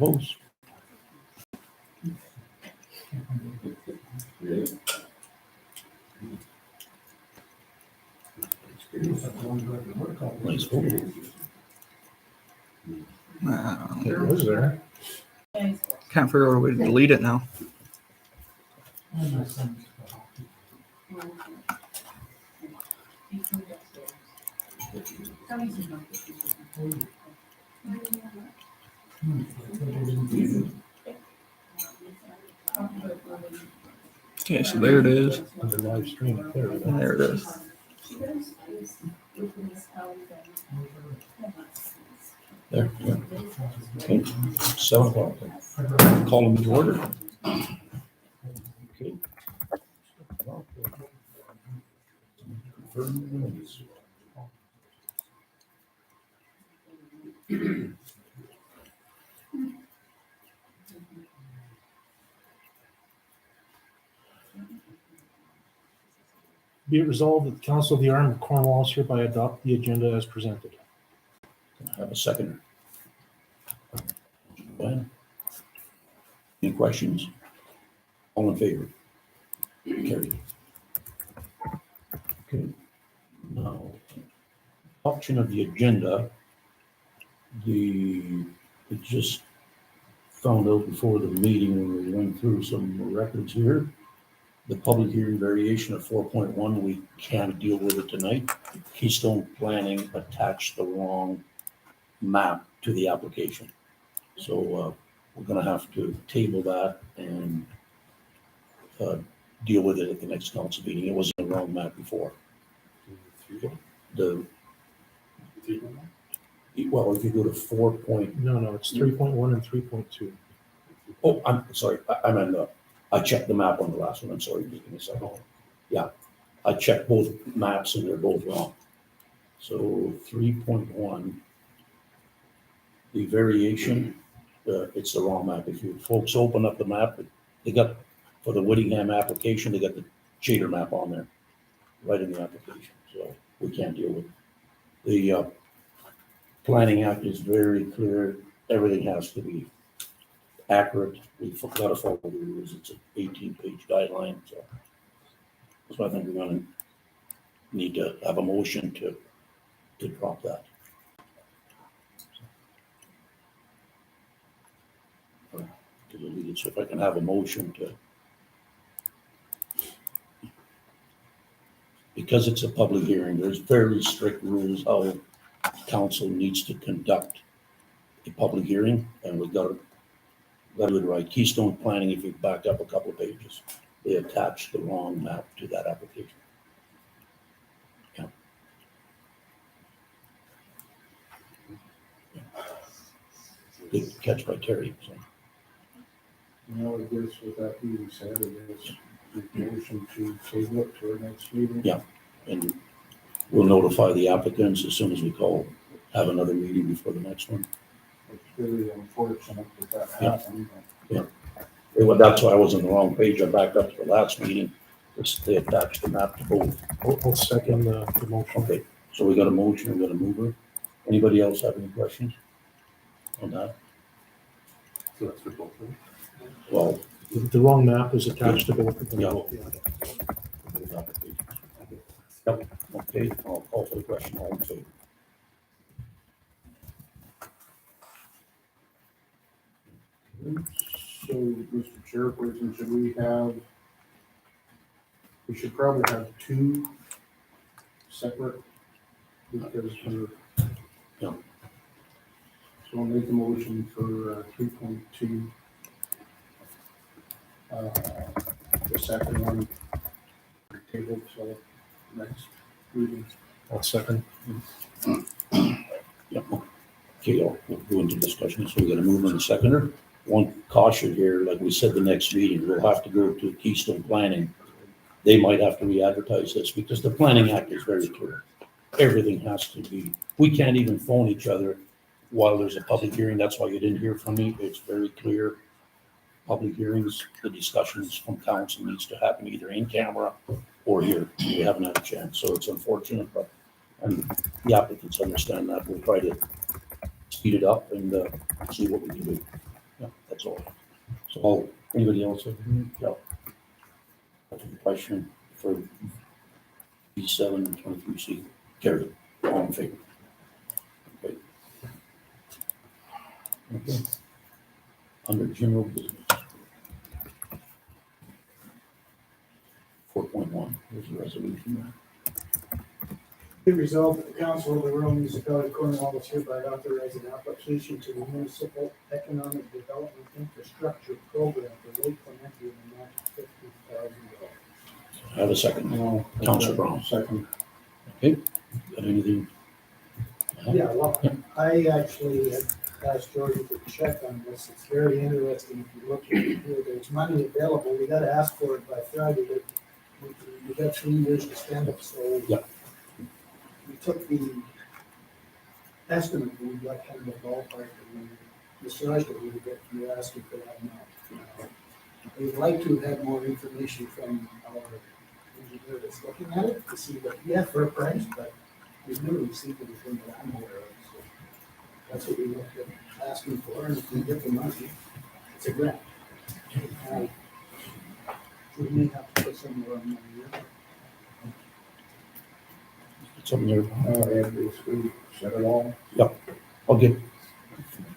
opposed? Nice photo. It was there. Can't figure out a way to delete it now. Okay, so there it is. On the live stream up there. And there it is. There, yeah. Okay, 7 o'clock. Call them to order. Okay. Be it resolved that the Council of the Arm of Cornwall hereby adopt the agenda as presented. Have a second. Glenn? Any questions? All in favor? Carried. Okay. Now, option of the agenda. It just found out before the meeting when we went through some records here. The public hearing variation of 4.1, we can't deal with it tonight. Keystone Planning attached the wrong map to the application. So we're gonna have to table that and deal with it at the next council meeting. It was the wrong map before. Well, if you go to 4. No, it's 3.1 and 3.2. Oh, I'm sorry. I checked the map on the last one. I'm sorry. Just give me a second. Yeah, I checked both maps and they're both wrong. So 3.1, the variation, it's the wrong map. If you folks open up the map, they got, for the Whittingham application, they got the Chater map on there, right in the application. So we can't deal with it. The Planning Act is very clear. Everything has to be accurate. We've got to follow the rules. It's an 18-page guideline. So I think we're going to need to have a motion to drop that. To delete it. So if I can have a motion to, because it's a public hearing, there's very strict rules how council needs to conduct a public hearing, and we've got to do it right. Keystone Planning, if you back up a couple of pages, they attached the wrong map to that application. Yeah. Good catch by Terry. So. Now, I guess with that being said, I guess the motion to table it to our next meeting. Yeah, and we'll notify the applicants as soon as we have another meeting before the next one. It's really unfortunate that Yeah. happened. Well, that's why I was on the wrong page. I backed up to the last meeting. They attached the map to both. I'll second the motion. Okay, so we got a motion, we got a mover. Anybody else have any questions on that? So that's for both of them. Well, The wrong map is attached to both of them. Yeah. Yep, okay, I'll call for the question. All in favor? So, Mr. Chairperson, we should probably have two separate because we're. Yeah. So I'll make a motion for 3.2. The second one tabled till next meeting. I'll second. Yep. Okay, we'll go into discussion. So we got a mover and a seconder. One caution here, like we said, the next meeting, we'll have to go to Keystone Planning. They might have to re-advertise this because the Planning Act is very clear. Everything has to be, we can't even phone each other while there's a public hearing. That's why you didn't hear from me. It's very clear. Public hearings, the discussions from council needs to happen either in camera or here. We haven't had a chance, so it's unfortunate, but the applicants understand that. We'll try to speed it up and see what we can do. That's all. So, anybody else have any? No. That's a question for B7 and 23C. Carry. All in favor? Okay. Okay. Under general business. 4.1, there's a resolution. Be resolved that the council of the rural municipality of Cornwall is hereby authorizing an application to the municipal economic development infrastructure program for Lake Clemente in the amount of $50,000. I have a second. No. Councilor Brown. Second. Okay, got anything? Yeah, well, I actually had asked Jordan to check on this. It's very interesting. If you look at it here, there's money available. We gotta ask for it by Friday, but we got 3 years to spend it, so. Yeah. We took the estimate, we got kind of a ballpark, and the size that we would get, you're asking for that amount. We'd like to have more information from our engineer that's looking at it, to see what, yeah, for a price, but we've never received anything that I'm aware of, so. That's what we looked at asking for, and if we get the money, it's a grant. We may have to put some more money in. Something there? And basically said it all. I'll get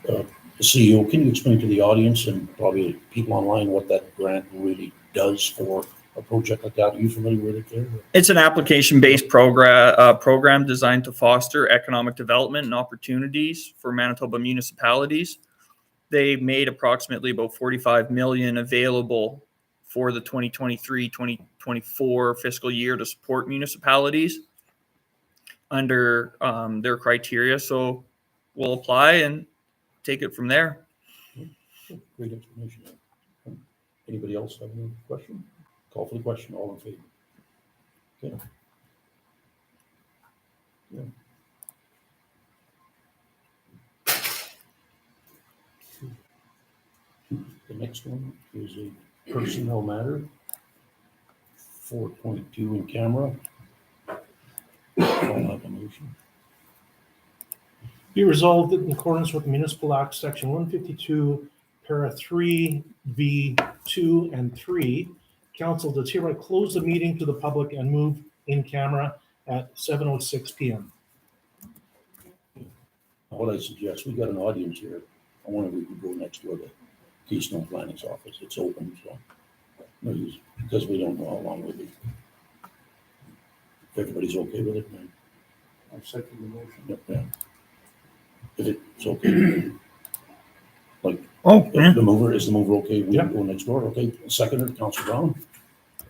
the CEO, can you explain to the audience and probably people online what that grant really does for a project like that? Are you familiar with it there? It's an application-based program designed to foster economic development and opportunities for Manitoba municipalities. They made approximately about 45 million available for the 2023-2024 fiscal year to support municipalities under their criteria. So we'll apply and take it from there. Great explanation. Anybody else have any question? Call for the question, all in favor? Okay. Yeah. The next one is a personnel matter. 4.2 in camera. I'll have a motion. Be resolved that in accordance with Municipal Act, Section 152, Para 3, V 2 and 3, council does hereby close the meeting to the public and move in camera at 7:06 p.m. What I suggest, we got an audience here. I wonder if we could go next door to Keystone Planning's office. It's open, so no use, because we don't know how long we'll be. If everybody's okay with it, then, I'll second the motion. yep, yeah. If it's okay, like, Oh, yeah. the mover, is the mover okay? We Yeah. can go next door, okay? Seconder, Councilor Brown.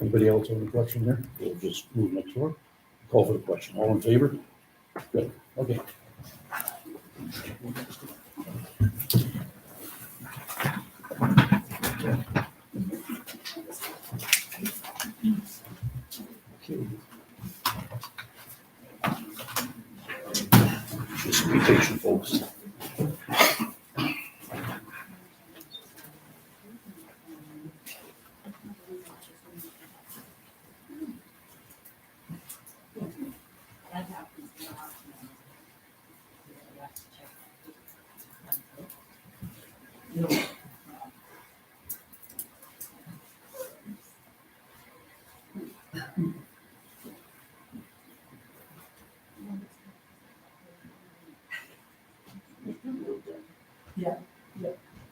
Anybody else have any question there? We'll just move next door. Call for the question. All in favor? Good, okay. Just be patient, folks.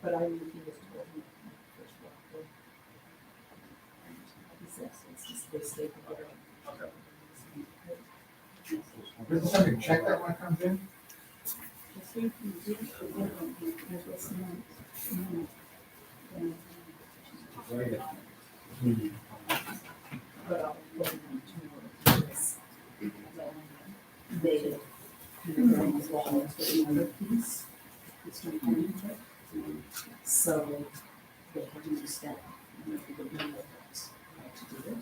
But I refused to go in the first walk. He says it's just they stay together. Does somebody check that when it comes in? Just refuse to go in because it's not. But I'll put them tomorrow because they kind of long to another piece. It's not coming to it. So they have to step and if they don't know what's how to do it.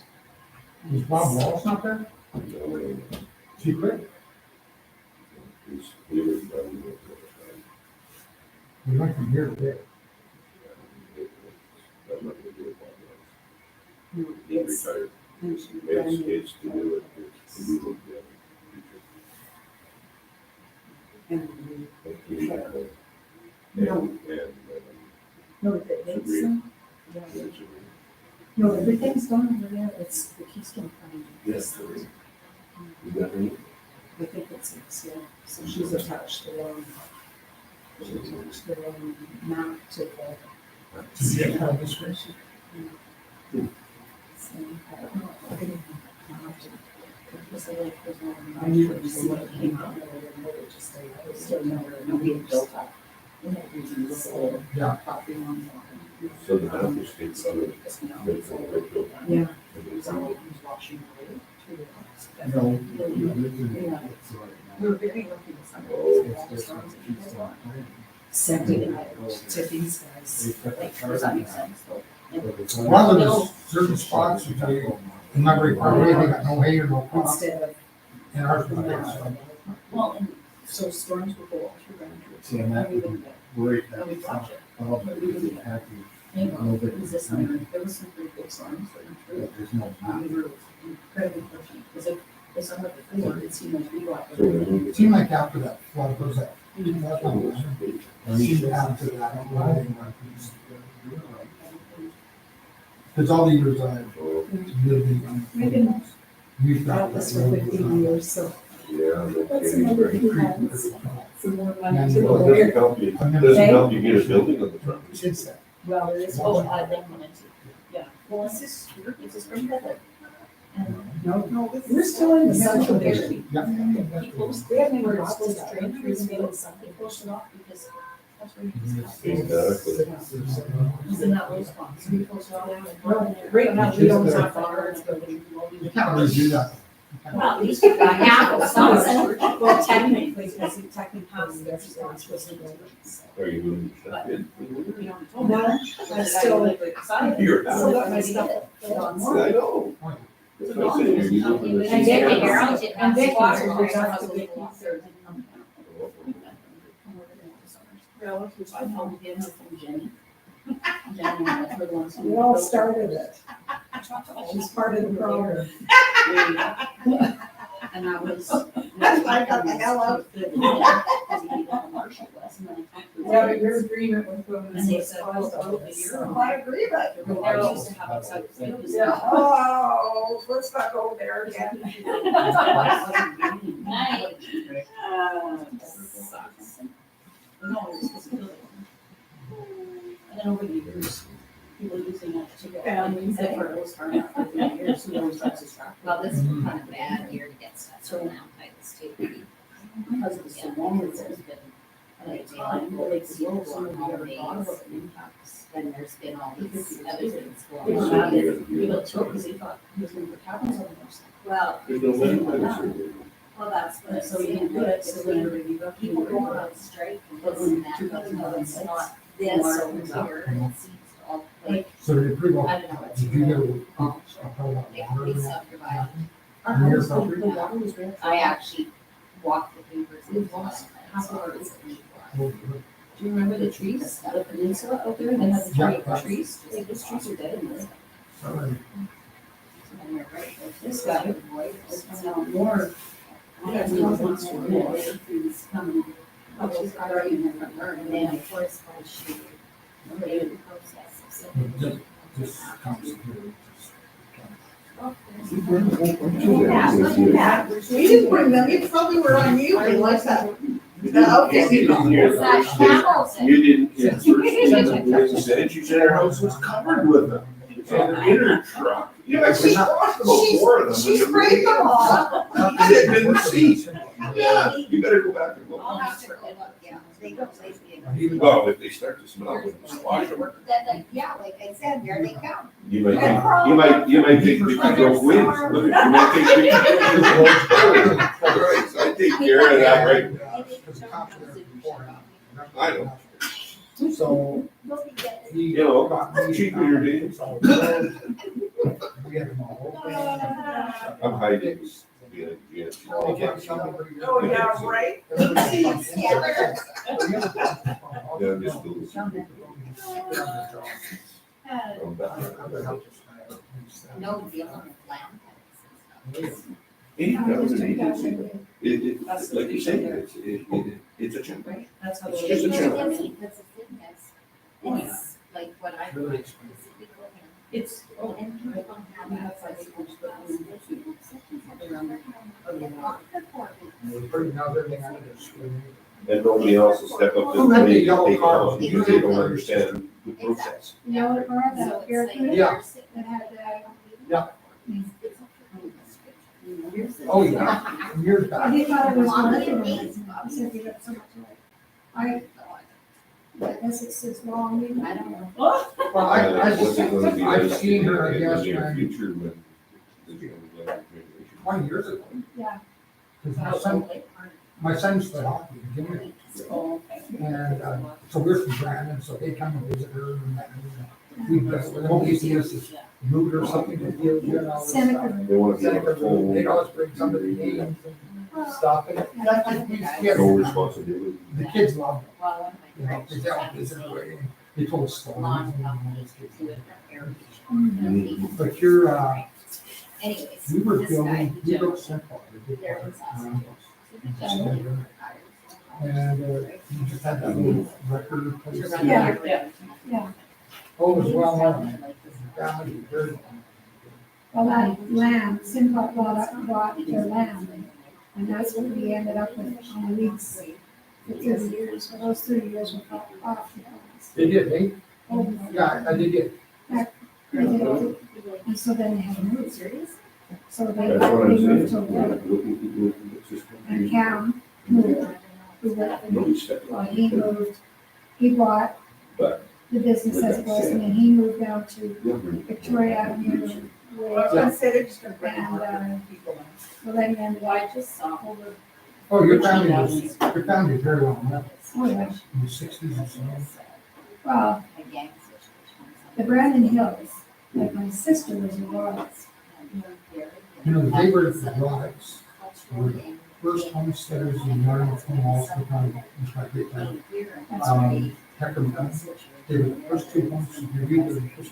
Is Bob Walsh not there? He quit? We might be here today. No, it's, and she ran It's to do it, it's to do it. and we And, No, it's, Agreed. yeah, That's it. no, everything's done over there, it's the Keystone County. Yes, there is. You got any? I think it's, yeah, so she's attached the wrong, she's attached the wrong map to the. See how this was? So, I don't know, I didn't have to. Because I like, there's no. I knew it You was see what something. came out, and it just, I was still never, no, we had built up. We had reasons, so. Yeah. Property on. So the map is states on it. Because, you know, That's all right, though. Yeah. And it's someone all- who's watching away to the house. No. Yeah. We were very lucky with some of Oh. these, all the storms that people got. Sending it out to these guys, like, does that make sense? And One of the certain spots, you tell you, in my great property, they got no hay or no crop, instead of. and ours was like, so. Well, and so storms would go all through Grand See, and that would be great, And we that's watch it. all, but we'd be happy, You know, it was this summer, there was some pretty big storms that went through. that there's no map. We were incredibly fortunate, because if the summer before, it seemed like we got So when everything. we- It seemed like after that flood, was that, that's what it And seemed you- to happen to that. Cause all the years I've Oh, lived in. We've been We've got out this for 15 years, so yeah, that's that's another great. few hands, some more money And- to Well, go it here. doesn't help you, doesn't help you get a building on the front. Since that. Well, there is, oh, they wanted to, yeah. Well, it's just, it's a spring public. And No, we're still in the central there. area. Yeah. People, we haven't even got to the drain through the middle, some people should not, because that's where you just. Exactly. He's in that low spot, so people should not. Right now, we don't have fire, but we. You can't really do that. Well, at least we got half of some. Well, technically, because he technically has their response was in the. Are you moving your stuff in? We don't told them, but still, excited. You're So that my stuff. I know. That's what I said, you're using it. And Vicky, It's- and Vicky, I told him from Jenny. Jenny, her the ones who- We all started it. She's part of the problem. And that was. That's why I got the hell out. Because he didn't know how Marshall was, and then I talked to Yeah, him. your agreement with them And they said, well, about a year ago. agree, but. They used to have outside fields. Yeah, oh, let's not go there again. Night. No, it was because of building. And then over the years, people using it to get families that were always hard out for the years, who always drives his tractor. Well, this is kind of bad year to get stuff thrown out by the state. Because it was so long, it's been like time, but like the old one, we never thought about the impacts. Then there's been all these other things We going don't on. have it, we built two, because he thought he was gonna put cabins on the north side. Well, There's no land management. well, that's But what, so you didn't do it, so then you got people people go going on out. strike and But this and when that, two but thousand no, it's six, not this Mark over was here, and it seems to all, like, So did it pretty well, I don't know, it's did you really, get a part of they that always water? subdivide. Our And your house, the property? water was right. I actually walked the papers. We've lost half of our- Oh, Do you remember the trees, the peninsula out there, they had the Yeah. giant trees, like those trees are dead in there. sorry. And you're right, like, This guy is now more. I have no ones to more trees coming. Up to the garden in the front yard, and and then then of course, by shooting, they they would process. So Just comes through. Yeah, look at that. We didn't bring them, you probably were on you, we like that. Okay. It's that camels and- You didn't, yeah, she said her house was covered with them. It's on the inner truck. Yeah, She's- about four of them. She's sprayed them all. I didn't see. Yeah, you better go back and I'll look. have to go look, yeah, they go lately. Well, if they start to smell, we can squash them. Then, like, yeah, like I said, there they come. You might think, you might think we can go win. Look, you might think we can go. Right, so I take care of that right now. I know. So, They'll be getting- he. You know, cheaper your days. We had them all. I'm hiding. Yeah, yeah. Oh, yeah, right? Yeah, just do this. I'm back. No dealing with land taxes and stuff. Any government agency, like you say, it's a challenge. Right, that's how. It's they- just a Because challenge. the thing is, Oh, yeah. it's, like what I. Really expensive. It's, oh, And people don't have that. We're putting out everything out of this. And nobody else will step up to Who the had the plate yellow and take it car? on because they don't understand the process. You know what, Laura, So that it's Barracuda like- Yeah. that had, Yeah. Oh, yeah, years back. he thought it was On the working. days, He said, "You got so much light." I guess it's his long. I don't know. oh, Well, What's it gonna be I've like seen her, I in the guess, near when- future when there's gonna be like regulation? 20 years ago. Yeah. 'Cause my son used to play hockey in Gimlet. oh, okay. And, so we're from Brandon, so they come and visit her and that. We, when they see us, move it or something, to deal with it and all this stuff. Seneca. They wanna be on Seneca, the phone. they'd always bring somebody games and stuff, and that just, yeah, No responsibility. the kids loved it. Well, one of You my know, friends. they all visit her, and they told us stories. Lawn and all companies this do good it stuff. for irrigation. But you're, Anyways, we were this guy, filming, we Joe, built Simple. they're in Saskatoon. And, you just had that little record place. Yeah. Yeah. Oh, it was well known. Yeah, you heard. Well, that land, Simcoe bought their land, and that's what we ended up with on the lease for 30 years. For those 30 years, we got off the funds. They did, eh? Oh, Yeah, I did it. they did. And so then they had to move, so they That's what I'm moved saying. to Wood, It's just and Cam moved. Nobody stepped Well, up. he moved, he bought But- the business as it was, and then he moved down to Victoria Avenue. Yeah. And, well, then he ended I up just saw. over, Oh, your family is very well known. oh, yeah. In the 60s or something. Well, the Brandon Hills, like my sister was in Lawrence. You know, they were the Roddick's, were the first homesteaders in Northern Cornwall, the county, which my great grand. Peckham, they were the first two homes, they were the first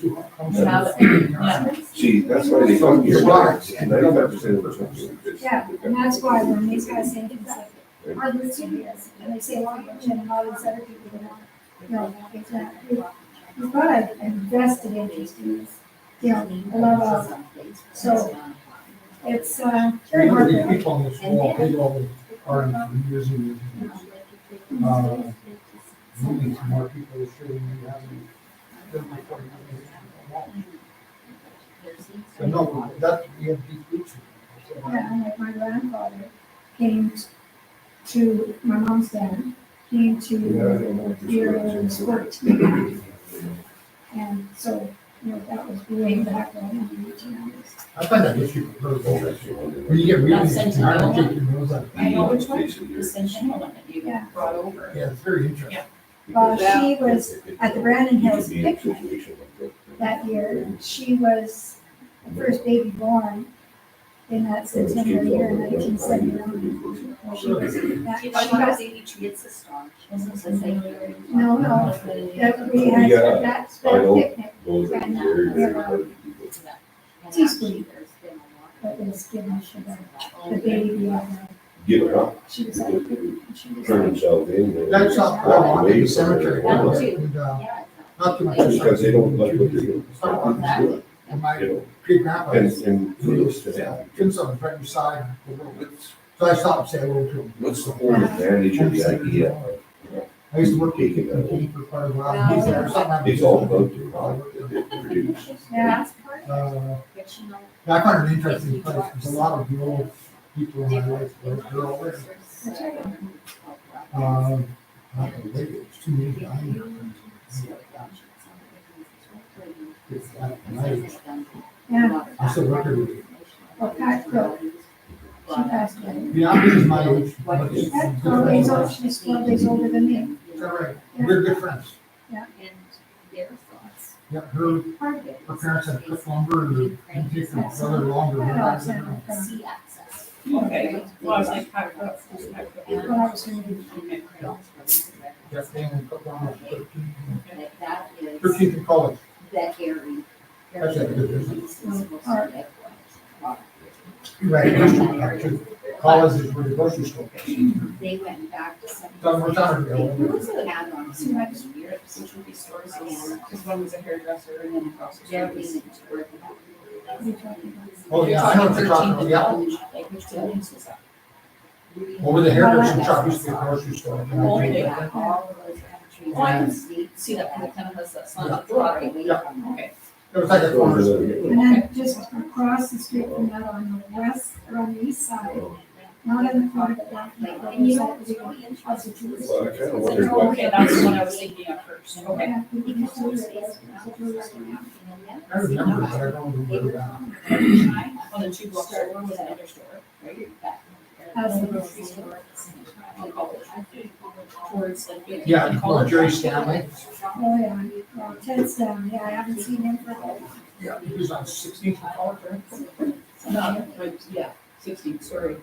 two homesteaders. See, that's why they come here. 95% of the time. Yeah, and that's why when these guys say things like, our roots are here, and they say, well, and all these other people that want, you know, exactly. We've got a vested interest in this, you know, a lot of, so it's, very hard These to. people on this wall, they all are in years and years and years. Moving to more people is sure than you have. But no, that, we have deep roots. Yeah, and like my grandfather came to, my mom's dad, came to here in Sport. And so, you know, that was way back when in the 1800s. I find that issue very interesting. When you get really, I don't take your nose out. I know which one, the Centennial one that you Yeah. brought over. Yeah, it's very interesting. She was at the Brandon Hills picnic that year. She was the first baby born in that centennial year in 1971. She was, She was 83, it's a star. no, that we had that picnic. Teaspoon. That was given to the baby. Give it up, She was like, she was turn like, themselves in. That's not, well, in the cemetery. That too. And, not too much. Because they don't like what they're doing. It's not what they do. And my You know, great grandpa and, was, and he kudos was, to them. Tim's on the right side. of the road. What's, So I stopped and said hello to him. what's the whole advantage of the idea of I used to work with taking that? him for quite a while. He's there, something happened. It's all about the product that they produce. yeah, I find it an interesting place. There's a lot of rural people in my life. They're all there. Not the way it's too many dying. It's at night. yeah. I still work every day. Well, Pat Crow, she passed away. Yeah, I'm just my age. But it's Pat good 12 days old, friends. she's 12 days older than me. Is that right? We're good friends. Yeah, her parents had cut lumber and they take their brother longer. I know, it's in my phone. Okay, well, I was like, how about? Well, I was gonna be, Yeah, and cut lumber for 13. That is. 13th in college. That area. That's a good business. or, Right. College is where the grocery store is. They went back to some. Done, we're done. Who was it? Had on So much. some years, Which would be stores, because one was a hairdresser and then across the they're street was. leaving to work. We're talking about. Oh, yeah, I know what you're talking about, yeah. Like which buildings was that? Over the hairdresser shop used to be a grocery store. and I think- Yeah, all of those trees. Oh, I can see that, and it kind of has that sign at the bottom. Yeah. Okay. It was like a corner store. And then just across the street from that on the west, or on the east side, not in the front, but down the other And you side, know, we go across the street. Well, I kinda wondered So, what- okay, that's the one I was thinking of first, okay. Yeah, we can just do it. It's a tourist area. I remember, but I don't remember that. On the 2 blocks over was another store, right? As the grocery store. On College. Towards like. Yeah, you call College. Jerry Stanley. Oh, yeah, well, Ted's down, yeah, I haven't seen him for a Yeah, he was on 16th and College, right? No, but yeah, 16, sorry.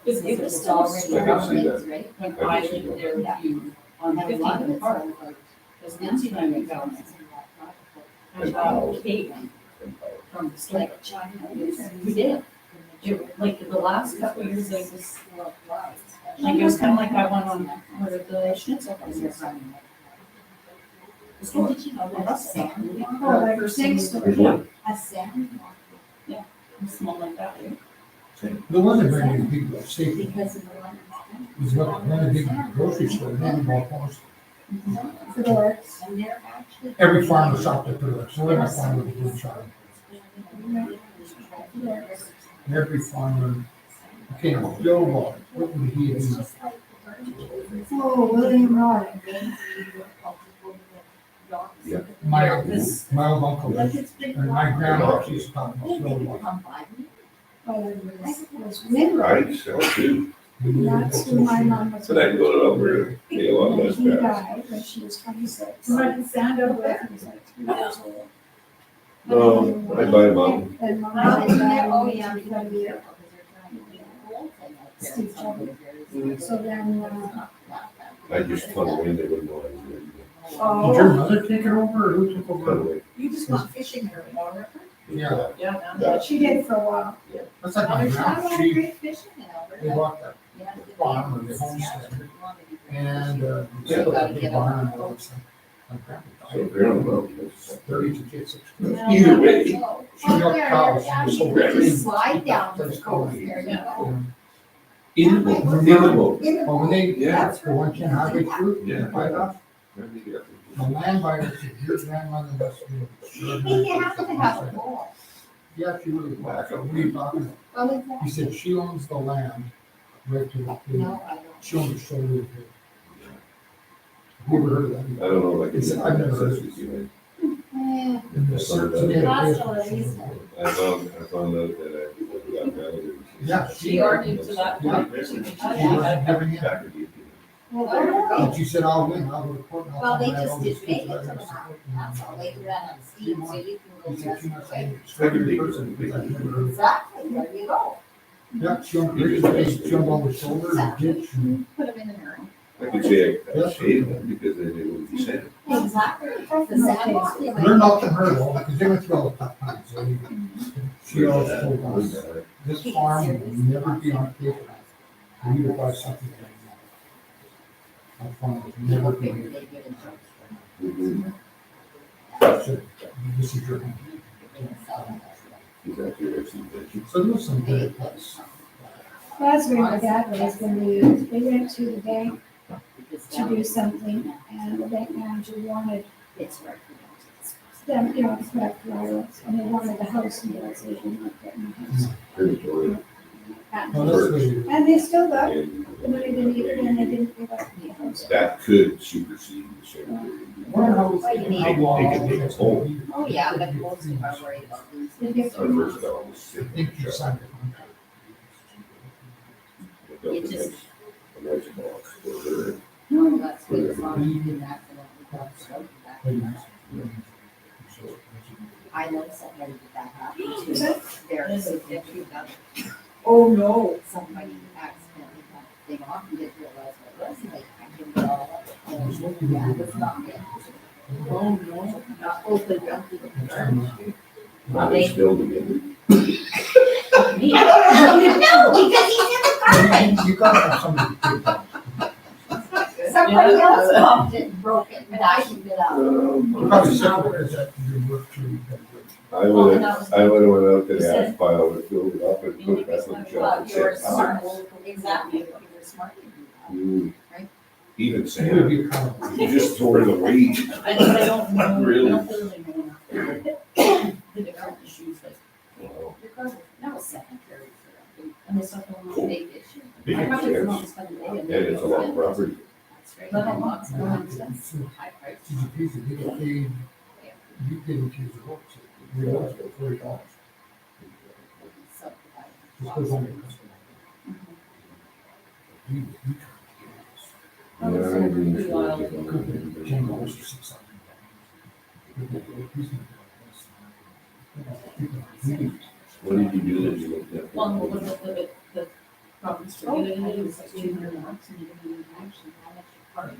Because it was still already scary around right? when I lived there with you on And a lot 15th of and it's Park. like. Because Nancy and I went down and bought cake from the store. Like China. We did. Like the last couple of years, like this, like it was kind of like I went on, where the schnitzel place is. The store. Did you know that a sand? Oh, like a steak store. There's one. A sand? Small like that, right? There wasn't very many people at safety. Because of the one. It was not a big grocery store, then almost For the works. And they're actually. every farmer shop that put it, so every farmer was doing shop. Every farmer, okay, Bill Rod, what would he have been? Oh, William Rod. Yeah. My old uncle, Look, it's big. and my grandma, she's talking about Bill Rod. Come by me. Oh, it was Winroy. I sell too, That's who my mom was. but I can go to Alberta, pay a lot And less he tax. died when she was 26. Somebody stand up with him, he was like 3 years old. No, I buy them out. And mom Oh, died yeah, oh, when yeah. she was 20 years. Steve Jobs. So then, I just tunnel away, they wouldn't know I was there. Did your mother take it over, or who took Tunnel over? away. You just went fishing there, water? Yeah, Yeah. That- she did for a while. that's like my There's not a grandma, lot of she, great fishing in they Alberta. bought that You have to be farm or able the to homestead, see and, So they you put gotta a big get barn on. and all that stuff. My grandma So died. they're on the road. 32 kids. Either way. She milked cows, she was so You rich. just slide down to the coast, there you go. In the boat, in the boat. Oh, when they, Yeah. the 110 highway through, Yeah. right off, the land buyer said, your grandmother must be. You have to have a pool. Yeah, she really was. What are you talking about? Well, He exactly. said she owns the land right to the, No, I don't. she owns the shoulder of it. Never heard of that. I don't know, like. He said, I've never heard of it. Eh, And the search- to me, it That's is- all it is. I found out that I got relatives. Yeah, She argued to that Yeah. point. She wasn't having it. Back again. Well, I don't know. And she said, I'll win, I'll go to court. and I'll Well, they find out just all these did make kids it that to are the supporting mountain, me." that's all, they ran on steam, so you He can said, go she just must quick. be a extraordinary person, because I've never heard of it. Exactly, there you go. Yeah, she owned, she owned all the shoulders, the ditch, and Put them in the mirror. I could say I shaded them because then they wouldn't be sand. Exactly. The sandbox, they learned like- off from her though, because they went through all the tough times. So she always told us, this farm will never be on paper. We need to buy something. That farm will never be. They get in trouble. Mhm. So, this is your. He's actually actually- So there was some good place. That's where my dad was when they went to the bank to do something, and the bank manager wanted It's right. them, you know, to collect wireless, and they wanted the house, and they said, you're not getting the house. Territory. No, that's the, And they still got the And money they needed, and they didn't give up the house. that could supersede the cemetery. wonder how, Well, you need- how long. They could take us home. Oh, yeah, but most of us are worried about They losing. get Our the first house. dog was I sitting think in you the truck. signed the contract. They built It just- a nice box for her. No, that's good, as long as you didn't accidentally cut the stove back. Very nice. I know somebody that happened to their significant other. Oh, no. Somebody accidentally cut the thing off and didn't realize what it was, and they packed it all up. And, yeah, it was not good. Oh, no. Not open, don't do it. Now they spilled again. Me. No, because he's in the You gotta have somebody to take that. Somebody else bumped it, broke it, vacuumed it out. You probably said because that you work through. I would've went out to the ash pile and filled it up and put it back on the shelf and You're said, smart, ah. exactly, you're smart. Even You would Sam, be accountable. you just tore it away. I don't know, Really? I don't really know the different issues that. Wow. That was secondary for them, and they stuff on a big issue. Big I probably issue. won't spend a day in And there. it's a lot of property. That's right. But I want some nonsense, high price. You get paid, you get into your work, so $3 or $40. Subdivided. Just goes on your customer. You Yeah, I agree. $10 or $6. What did you do that you looked at? Well, the properties for good, and it was like 200 bucks, and you didn't actually how much part,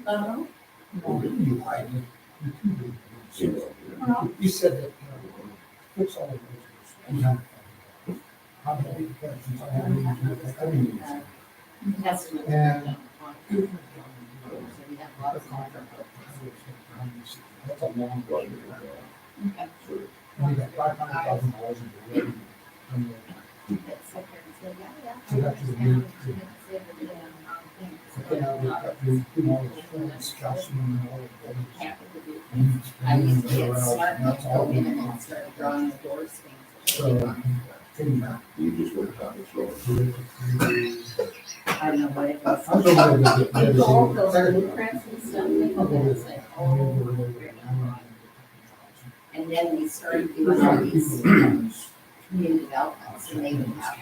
You said that, fix all of those. How many questions I have, I mean, Estimates. And- So we have lots of contract. that's a long way. Okay. And you got $500,000 in the revenue. So that's the new, okay, now we've got the, you know, it's calcium and all of that. I used to get smart, and go in and start drawing the doors things. So, taking that. You just went down the slow. I don't know what it was. I was over there to get You go all rid of those it. blueprints and stuff, they go in, it's like, oh, and then we started doing all these community developments, and they would have.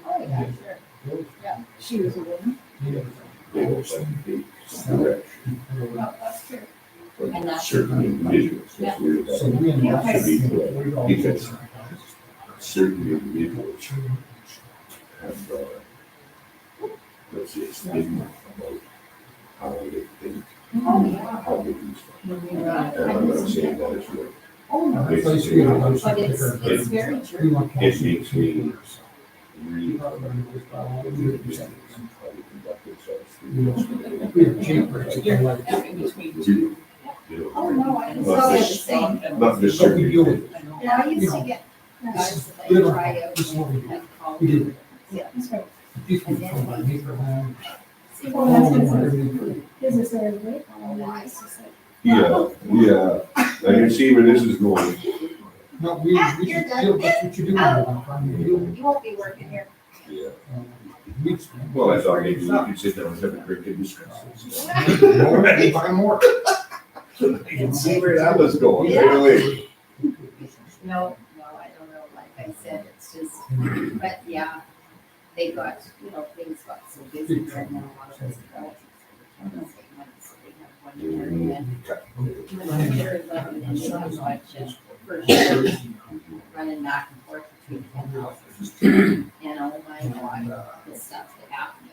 Oh, yeah, sure. Yeah, she was a woman. Well, that's true. And that's- Certain individuals, that's where that So we should be invested. put. Because certain individuals have, let's say, stigma about how they think, Oh, yeah. how they do stuff. Right. And I'm not saying that is what, Oh, no. Place we have those But it's different- very We true. want it calcium. makes me really how they conduct themselves. We have cheap rates, again, like, You know, Oh, no, I didn't Not say the this- same. Not this So we certain deal with- individuals. Yeah, I used to get guys that we they don't- try out. this is what we do. and call We do. them. Yeah, that's right. these people from my neighbor land. See, Well, well, that's that's good. Business area, right? Oh, it's just like- Yeah. I can see where this is going. No, we You're just done. deal, that's what you do. I'm trying to deal. You won't be working here. Yeah. Weeks. Well, I thought maybe we could sit down and have a drink and discuss this. More, buy more. I can see where that was going, right away. No, I don't know, like I said, it's just, but yeah, they got, things got so busy right now, a lot of those developments. They can't take money, so they have one year and then they're living in so much, for sure, running back and forth between 10 houses. And oh my God, the stuff that happened.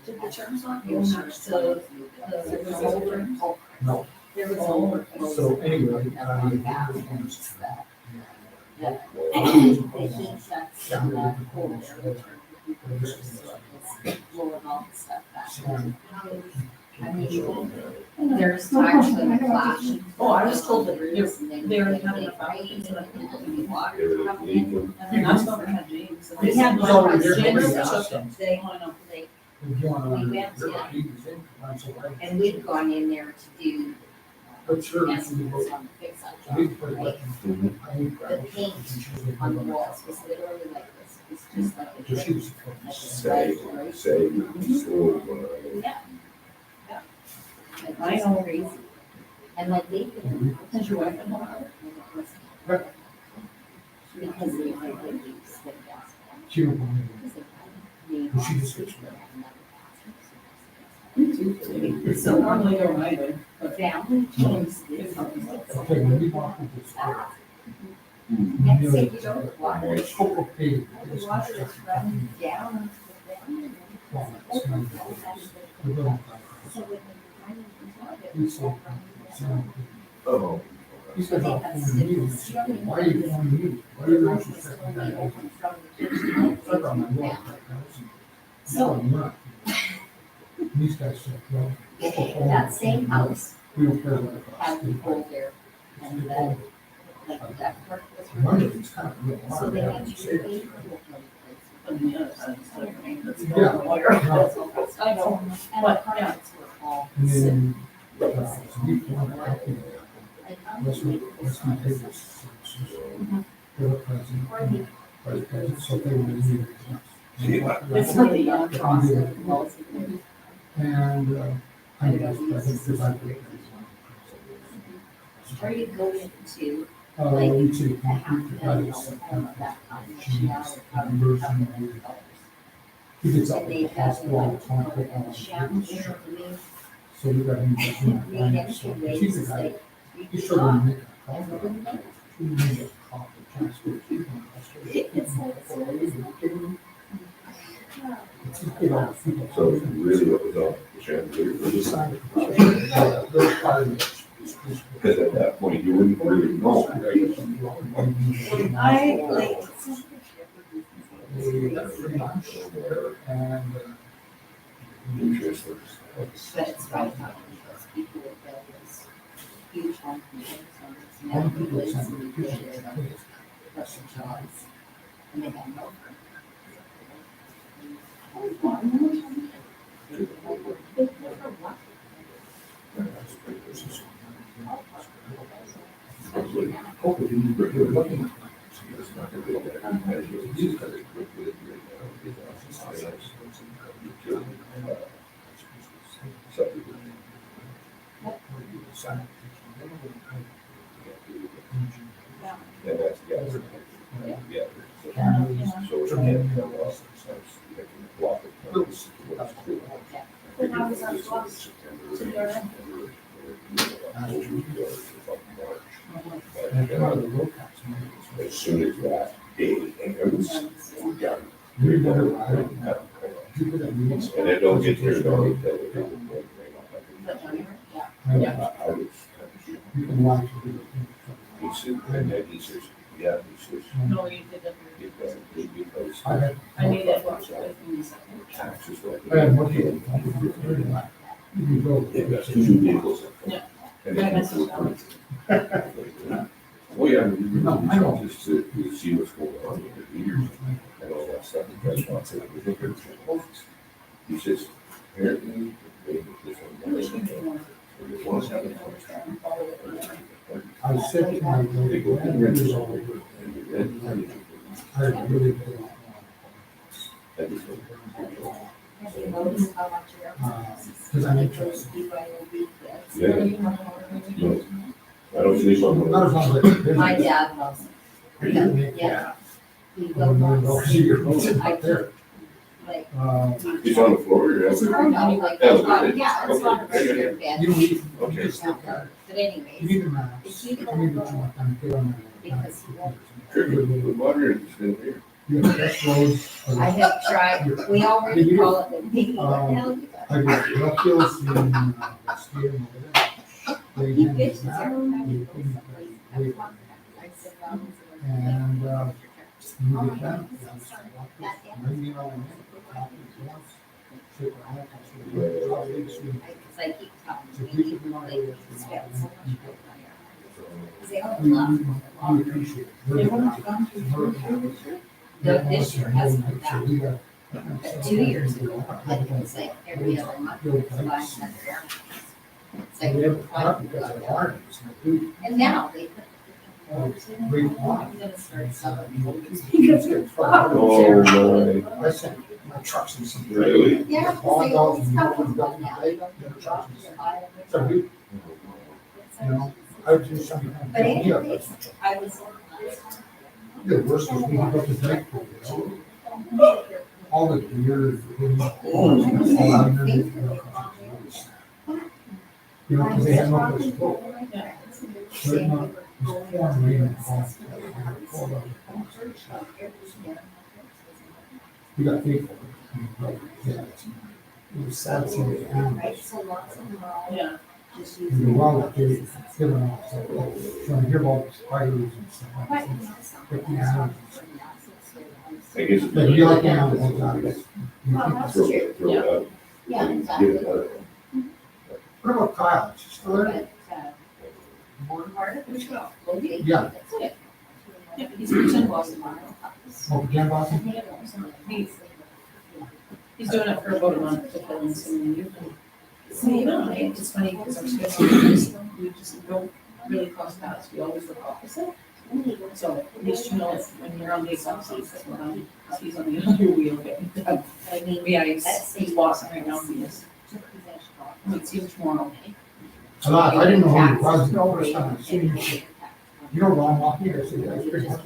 Did the terms on here, so there was over, No. there was over. So anyway, The heat shuts down that cold air, which are, so it's blowing all the stuff back. I mean, there's actually flashing. Oh, I was told that They're having a problem. water coming in. And then that's when we had James. We had It's one already on there. James, Yeah. they, Oh, I know. they, If you wanna- We went, and we'd gone in there to do But sure. estimates on the fix up job, right? The paint on the walls was literally like this, it was just like a drip, like a Say, splash, right? say, so, Yeah. Like, I just know. crazy. And like they could. Does your wife know about it? Right. Because they like they use the gas. She don't want Because they had Well, she just- they had another bathroom. So normally they're right, but Family chose this. to. Okay, when we walk into the store. Next thing you know, the water, It's so okay. the water is running down into the family. Well, it's not- we're gonna- So when the running is water, We it's saw- running down. oh. He's guys all phone meetings. Why are you phone meetings? Why are you actually second guy open? Fuck on my wall. So- These guys said, well. That same house We don't care what it had costs. the pole there and the, like, that part was. Money is kind of real So hard. they to had have to to save. pay for the place. Yeah. I know, and the products were all. And sick. then, so we want to help you. Let's not take this. For the president, vice president, so they will need it. It's really young. And, I'm vice president, because I think. Or you go into We take a half concrete, that million is, of that kind of machines, shower. conversion, and he gets up And with they the have hospital, like, concrete, and and shampoo, shit. and So we got him. we had two ways He's to the guy, say. he's sure to make a coffee. He made a coffee, transfer, he's on the It's like, It's just get all the people. So really what was on the chandelier, was just- Those parties. because at that point, you wouldn't really know, right? I like. They got free lunch there and. Interest. but it's right now, because people with those huge home computers, and Home it's people now send places me and pictures. Russian jobs, and they have no. Hopefully, you're looking. Yeah, that's, yeah. Yeah. So it can't come off. They can block it. Then how does that go up to the other end? As soon as that day ends, we're done. We're done. And it don't get turned on until it doesn't work. I was, You can watch it. he said, and then he says, yeah, he says, No, you did that. because I had. I need to watch it with me. taxes like. I had one kid. You can go. They've got two vehicles. Yeah. And then. Oh, yeah. No, I know. Just to see what's going on with the meters and all that stuff. That's why I said, we think it's close. He says, apparently, they make this one. I said to my. They go to rent it all over. And then- I really. did not that is- Have you noticed how much your Because I'm interested. Yeah. No, I don't sleep on Not as one. long as I. My dad loves it. Yeah. He will not see, Up there. like, He's on the floor, or else? or no, like, Elevated. yeah, it's not a regular bed. You don't need. Okay. Just look at it. But You anyways, need a map. You need to join, I'm clear on that. Because he won't. Trigger, the moderator is in here. You have best roads. I have tried, we already call it the biggie, what the hell you got? I got rough hills in, Stadium over there. They He had this bitches map, every time he you goes couldn't someplace. wait. I said, well, And, you get that. Bring me on. Ship around, Because I keep So telling people him, who want like, to. he spent so much money on it. Because they all We love appreciate They it. haven't gone through. This year hasn't been So that. we got- But 2 years ago, it was like every other month, it was buying another air. It's like, We have a problem because of our, it's not good. and now they put. Great I'm one. gonna start selling. Oh, my. I sent my trucks and some. Really? Yeah, because All they those always and come you with know, one now. they don't get trucks. So But we, you know, I would do something. anyways, I was. The worst was when we go to night pool, you know, all the gear. You know, because they have no place to go. They're not, it's pouring rain and fall. We got people. Yeah. It was sad seeing the animals. Yeah. Just in the use. wild, they give them all, so I hear about spiders and stuff like But, that. you know, some- But yeah. I guess. it's- But you like animals, obviously. Well, that's Throw true. it, throw it out. Yeah, Get exactly. another one. What about Kyle? Is he still there? But, Marta, which go? Logan? Yeah. That's it. Yeah, he's from Boston, Mario. Oh, Jen Boston? He's doing it for about a month to fill in some new. So, you know, it's funny because our schedule, we just don't really cross paths, we always look opposite. So at least you know if when you're on the exam, he's on the other wheel getting done. I mean, Yeah, he's bossing right now, he is. We'll see him tomorrow. I didn't know who he was, the first time I seen him. You know Ron Walkie, I said, that's pretty much.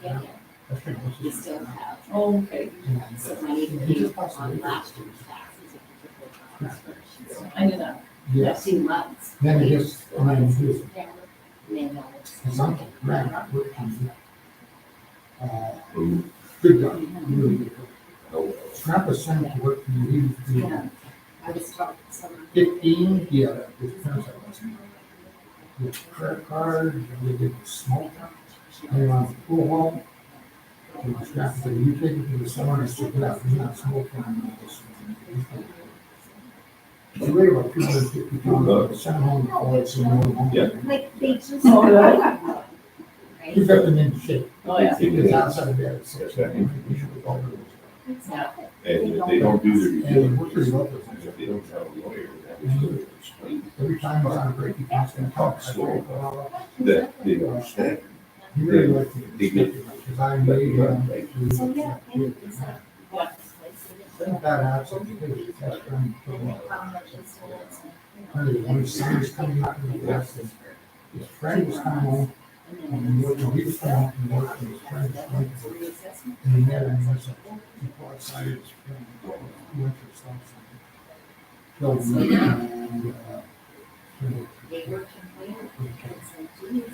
Yeah, That's pretty much. we still have Oh, okay. some money to He pay just passed on away. last year's taxes if you took those transfers. I knew that. Yes, 2 months. then it just, I mean, his, Yeah. And then, his uncle ran out with him. Good guy, really good guy. Snapper sent him to work for you, he was yeah, I was talking to someone. 15, yeah, his parents had lost him. He had a credit card, and they did smoke. And he went to the pool hall. And my Snapper said, you take it to the summer, and I said, yeah, we're not smoking. She weighed about 250 pounds, sent him home for it, so no. Yeah. Like, they just. Oh, really? Right? He got them in shape. Oh, yeah. He was outside of bed. Yes, that is. Yeah. And if they don't do their due And we're pretty diligence, well. if they don't have a lawyer that was going to explain Every time he's on a break, he comes and talks. that they understand. He really liked it. Because I made him. So, yeah, and it's like, Yeah. Think that accident, his best friend, how much it's worth. when his son was coming out of the accident, his friend was coming home, and he was coming home from work, and his friend was coming home. Reassessment. And he met him, and was people outside his friend, he went to a stop sign. Killed him, and, They were complaining. It's like, geez,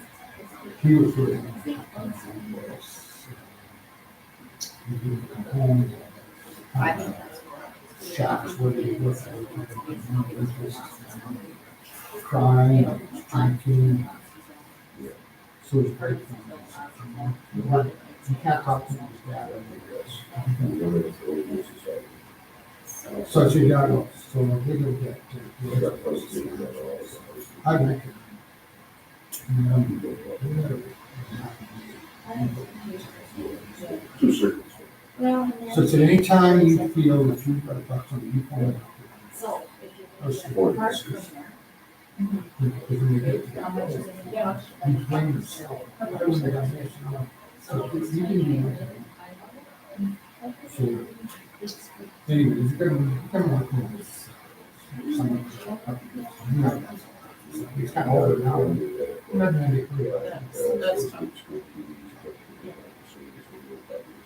he was really. it's- He would come home. I think that's what. Shops where they work. Crying, drinking. So it's great. You can't talk to his dad. So I said, yeah, no. So they go get. I make it. To certain. Well, and then- So it's at any time you feel that you've got to talk to somebody, you call it. So, if you Or go support. to the park from there, If you get. how much is it? Yeah. You blame yourself. Everyone that does this, you know. So you can do it. So anyway, you're gonna work with someone. He's kind of older now. Not many clear. That's tough.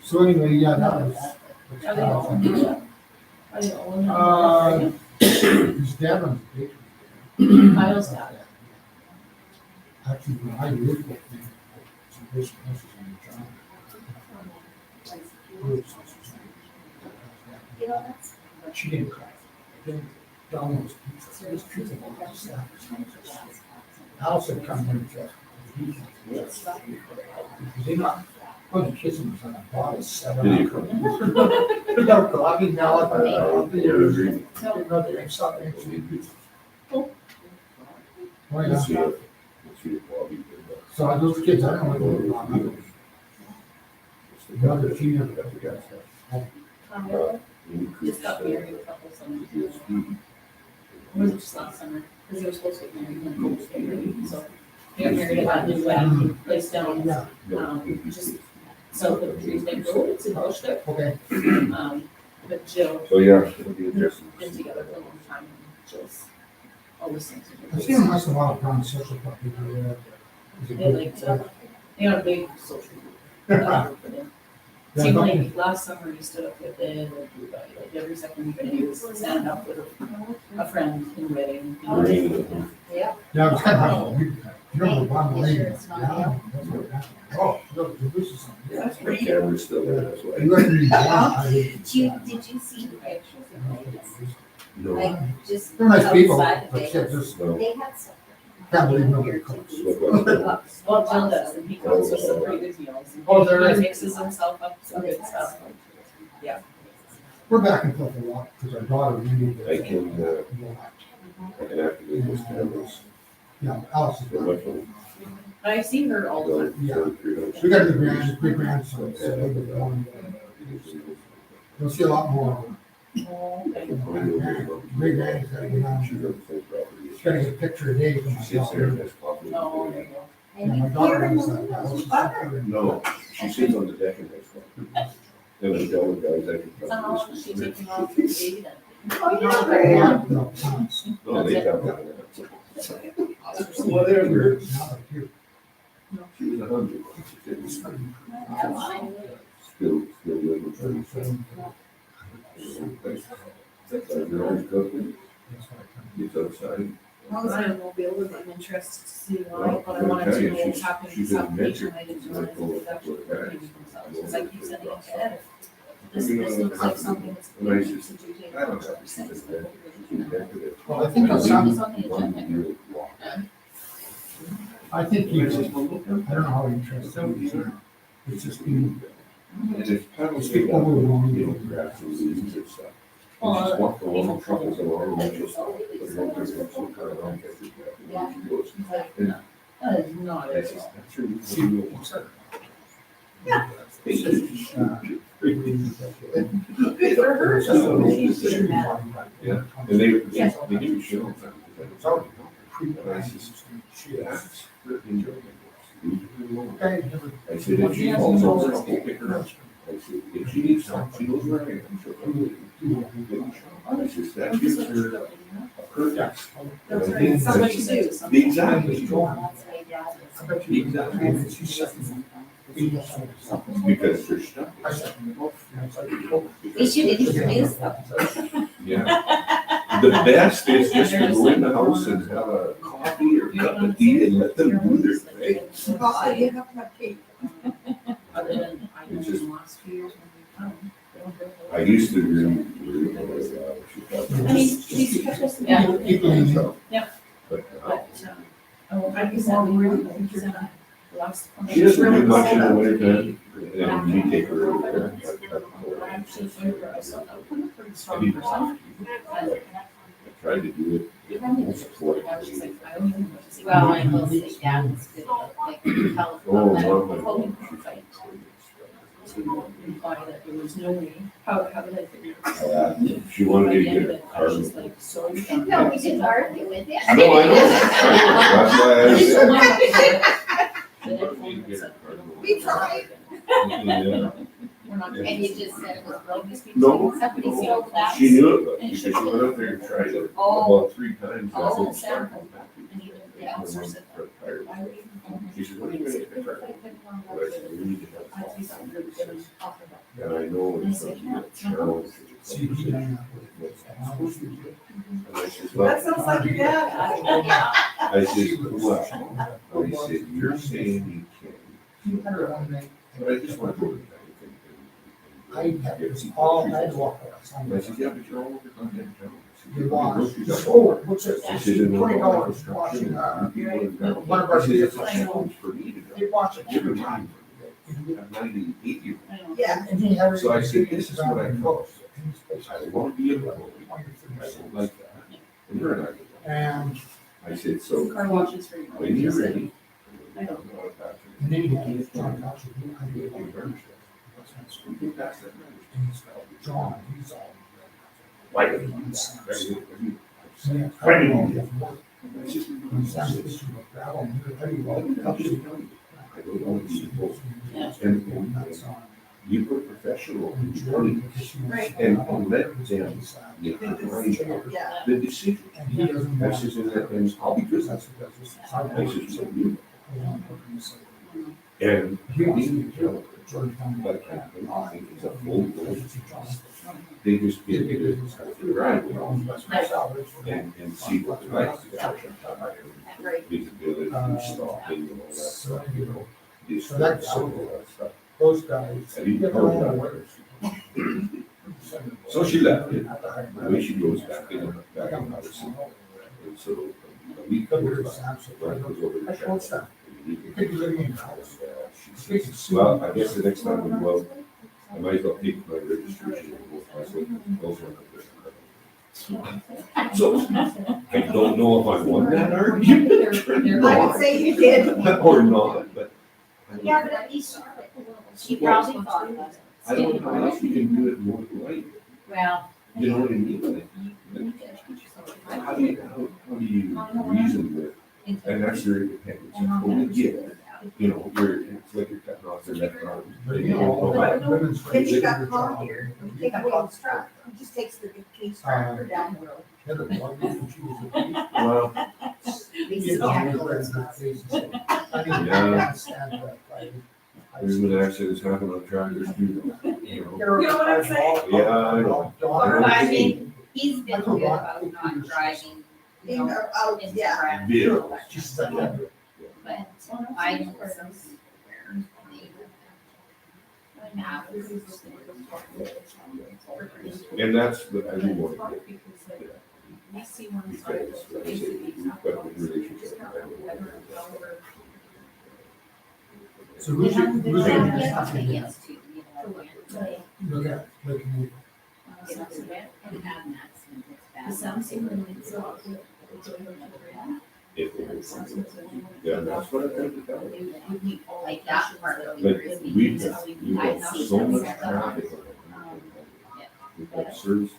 So anyway, yeah, that was. Are they all in there? Are they all in there? His dad runs a bakery. Kyle's dad. Actually, when I lived with him, some basic houses on the job. You know, that's. She didn't cry. Then Donald was pizza. It was pizza. Allison come in just. They not, oh, the kitchen was on a bottle set Did he up. come? They got coffee now. Yeah, I agree. Another extra, actually. Oh, yeah. Let's see if Bobby did that. So those kids, I don't know what they're on. Another junior. Just got married a couple summers ago. Was it just last summer? Because they were supposed to get married in February, so. They got married at that new wedding place down, Yeah, just south of Trees Neck Road, it's in Bushwick. okay. But Jill, So, yeah, it'll be interesting. been together for a long time, and Jill's always thinks. I've seen them once in a while down social property. They like to, they are a big social group. Seemed like last summer he stood up with it, like every second weekend he was standing up with a friend in a wedding. Yeah. Yeah, it's kind of hard. You remember one lady? Yeah. That's what happened. Oh, look, this is something. That's The pretty. camera's still there, that's why. You reckon you want, I did. Did you see the pictures of this? No, like, just They're nice people, outside of but shit, Vegas. just No, They had stuff. can't believe nobody cooks. look like- Well, Jill does, and he comes with some pretty good meals. Oh, there He is. mixes himself up some good stuff. We're back and forth a lot, because our daughter really. I can, I can activate those cameras. Yeah, Alice is They're good. much I see her all the time. Yeah. We got the great grandson, so they've been going. You'll see a lot more. Great grand's gotta get on. She's gotta get a picture a day for She sits there and myself. has coffee. Oh, there you go. And And my you daughter hear him is a like little that. bit She's butter. No, she sits on the deck and has coffee. And I tell the guys I can. So how long is she taking off your baby then? Oh, You know, yeah. very young. No, tons. No, they got that. Whatever. Now they're cute. She was 100. She didn't still living for You're always cooking, gets outside. I will be able to, I'm interested to see why, Well, but I wanted to I'll tell know you, what's happening she's with an application. adventure. I didn't She's realize like, it was actually "Oh, working themselves, because I keep sending it to Ed. This You know, looks like something that's. and I just- Since you take I don't know. it, She's it's an adventure. She's invented it. Well, I think And that's we He's on the one agenda. year walk. I think he's, I It's don't know how interested he is. It's just been, And it's kind of it's people who want you know, to. grass and leaves and stuff. Well, And she's walked along, people truckles along, and just. Oh, put really? her over there, some kind of arm catches back, and then she goes, He's like, no, that is not That's it. that's her new Good for her. She's doing that. Yeah. And they Yeah. give you shit all the time. It's already and I says, that's her enjoyment. Leave her alone. I said, if she falls over, I'll go pick her up. I said, if she needs help, she knows where I am. She'll come with me. I said, that gives her a purpose. That's And I right, think somebody that's- to do something. Exactly. That's my dad is. Exactly. Because they're stuck. We should introduce them. Yeah. The best is just to go in the house and have a coffee or cup of tea and let them do their thing. Oh, you have to have cake. Other than, I know in the last few years when we come. they don't go for I it. used to really I mean, he's kept us, yeah, yeah, But oh, I guess that we really, he's in a last. she doesn't do much in the winter time, and we take her over there. I actually think I saw that pretty I strong mean, person. I tried to do it most I was just like, I don't even know what to say. Well, I will say dad is good, like, tell Oh, us. Mom, Holding her fight. To imply that there was no way, how did I figure it out? she wanted By me the to end of get it, a I card. was just like so done. No, we didn't argue with it. No, I know. That's why I It's so said. much better. The next one was like, We tried. Yeah. We're not. And you just said it was broken. No. Somebody stole that. She knew it, but because she went up there and tried it Oh. about 3 times. Oh, That's what Sam. started back. And even the officer said that. Why would you? She said, what are you gonna get for it? But I said, we need to I have think I'm really gonna offer that. And I know it's a challenge. See, he done that And I said, well, sounds like your dad. I said, well, I said, you're saying you can, but I just want to go to the bank I and have get this people. all, I walk And I said, yeah, but you're all over contact town. I said, You "You're lost. groceries up Oh, there." what's it? I said, "And $20 all washing, construction, people in town." one of our I said, it's a vehicles. challenge for me to They go. watch it Give every it time. time. I'm 98 years. I know. Yeah, and he had. So I said, this is what I call. I And want to be a bully. I don't like that. And you're not. then I said, so Car washes for you. when you're ready. I don't he gave John Dutcher, I gave him You can pass that message. John, he's all. Why? Yeah. It's just- He's on the issue of gravel, and everybody- I don't want to be both. Yeah. And That's on. you put professional in the county Right. and let them, you know, Yeah. the decision. And he doesn't. I says, and I'll be good. That's what that's. I says, so you. He And wants to be killed. Georgetown. but I think it's a full blown. They just get it to the driveway and see what the lights are. Right. Visibility, stopping and all that stuff, you know. This, So that- all that stuff. Those guys. Have you get heard their own that? way. So she left it. The way she goes back in house. And so a week goes by, Brent goes over to check. You could be living in house. She says, well, I guess the next time we go, I might as well take my registration and go. I said, those are not. So I don't know if I won that argument. I would say you did. Or not, but. Yeah, but at least she probably thought about it. I don't know how else you can do it more right. Well. You know what I mean? Like, how do you reason with, and that's their independence, you totally get it. You know, it's like you're cutting off their left arm. They don't know how. Then she got caught here, take a big truck, he just takes the big case tractor down the road. Well, there's been accidents happen on tractors too, you know. You know what I'm saying? Yeah, I know. I mean, he's been good about not driving, you know, Out, into yeah. traffic. Bill. But I know some where they have. And that's the, I do want to get. We see one Because, like I said, we've got a relationship. So who's your, who's your, Yes, too, you know. look at, like, you- And have an accident with that. The sound singer is off. If it is. Yeah, that's what I think about it. Like that part of But it. we've got so much traffic on it. We've got service.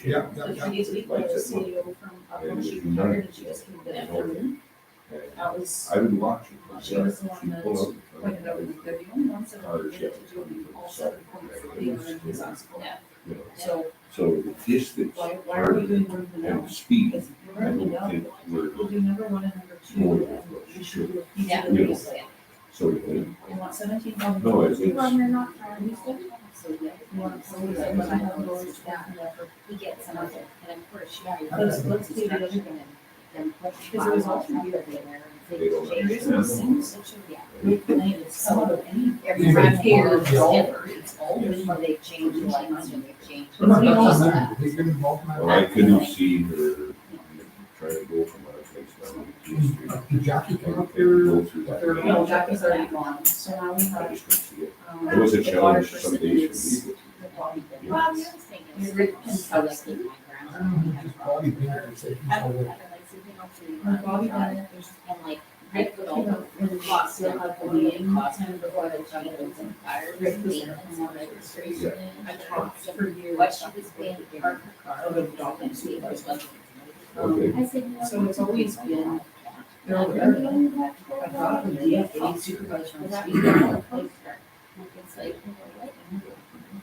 Yeah, yeah, yeah. She gets people, the CEO from, when she retired, and she just came to afternoon. That was, I would watch it. she was the one She'd that pull up. pointed out that they're the only ones that are permitted to do all 7.4 in his hospital. You know, So so the distance why are we doing room to and know? the speed, Because I we're already don't know, think we're we'll do number one and number two, more and than what we she should should. do a piece Yeah. of the race. So, You want 17,000. no, it's, Well, you're not trying. So, yeah. You want some, but I know those that, He gets some of it, and of course, yeah. Let's do the other thing. Because it was all through here. They don't There isn't a single situation, Yeah. with the name, it's some of any. Every time here, it's Yeah. ever, it's always when they change the lights and they change. They're not- that's Most not of that. that. They get involved in that. well, I couldn't see her trying to go from our place down to King Street. Did Jackie come up And here? go through that. They're- No, Jackie's already gone, so now we I have, just couldn't see it. um. It was a the challenge water some person days is for me. the body Yeah. Well, the other thing is, You're Rick and I like in my I don't know, ground. just body painter and say he's I don't over. have a license, Her body done, and like, Rick, I you put know, all in the costs still in, have the the meeting, cost time of before the the jungles and fires. Rick was and there maintenance for and registration, everything. I talked for years. What she was paying to park her car. Of a dog and see if there's nothing. Okay. I said, no. So it's always been, they're over there. I thought the DFA supervisor on speed. It's like,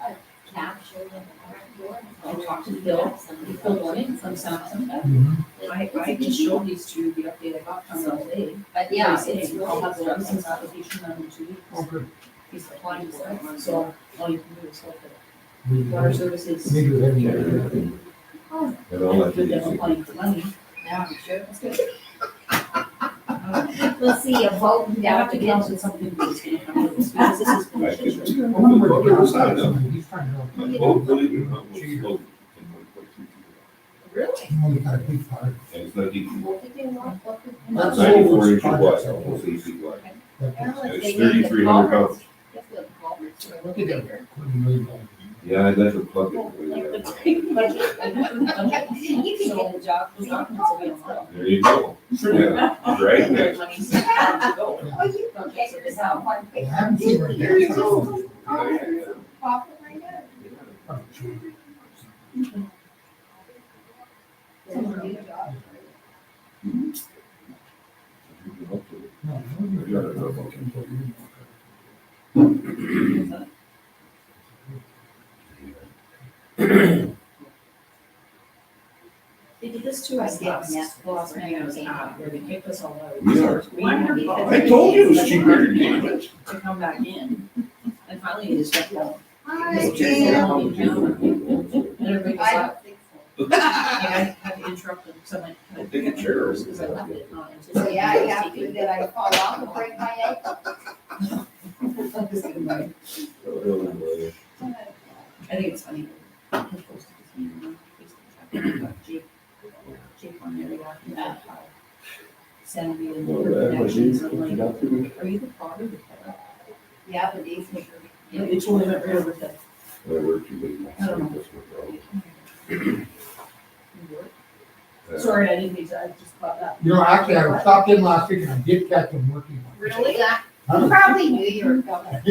a capture. I talked to Bill, Phil Warning from Samsung. Mhm. I just showed these two the update I got from them today. But yeah, It's it's I'll really have the good. license application done in 2 weeks. Oh, good. He's applying for it, so all you can do is hope that Maybe- water services. maybe with any- And all that With them is. applying for money. Yeah, sure. That's good. We'll see you voting You down have to to count on something that's gonna come out of this, because this is. I could- I wonder where the guy's at. He's trying to. Oh, believe it or not, we'll slow in 1.32. Really? He only got a big fire. And it's not deep. That's It's 94 all inches those wide, projects. almost 8 feet wide. That- And it's 3,300 pounds. Look at that. $20 million. Yeah, I'd like to plug it. You can get a job. The documents will be on file. There you go. Yeah, right next. Money's to go. Well, you can get yourself one I big. haven't seen her. There you go. Pop it right there. Oh, sure. Someone need a job. No, no, Yeah, no, no, no. They did this to us last night, I was out, where they kicked us all out. We are. I I told you it was cheaper to do it. To come back in, and finally they just kept going. Hi, Jan. Jan. And everybody was I like, don't think so. and I had to interrupt them, so I'm like, can I Take a chair. Because I left it not So anticipated. yeah, yeah, did I fall off and break my ankle? I'm just kidding, bye. I think it's funny. He posted this meeting on Facebook. I've got Jake on there, yeah. Send me the Well, that was connections. easy. I'm You like, got to- are you the father of the cat? Yeah, but these are. Yeah, they totally went right over to. I worked too late. I don't know. That's my problem. Sorry, I didn't mean to, I just caught that. You know, actually, I stopped in last week and I did catch him working. Really? Yeah, you probably knew you were coming.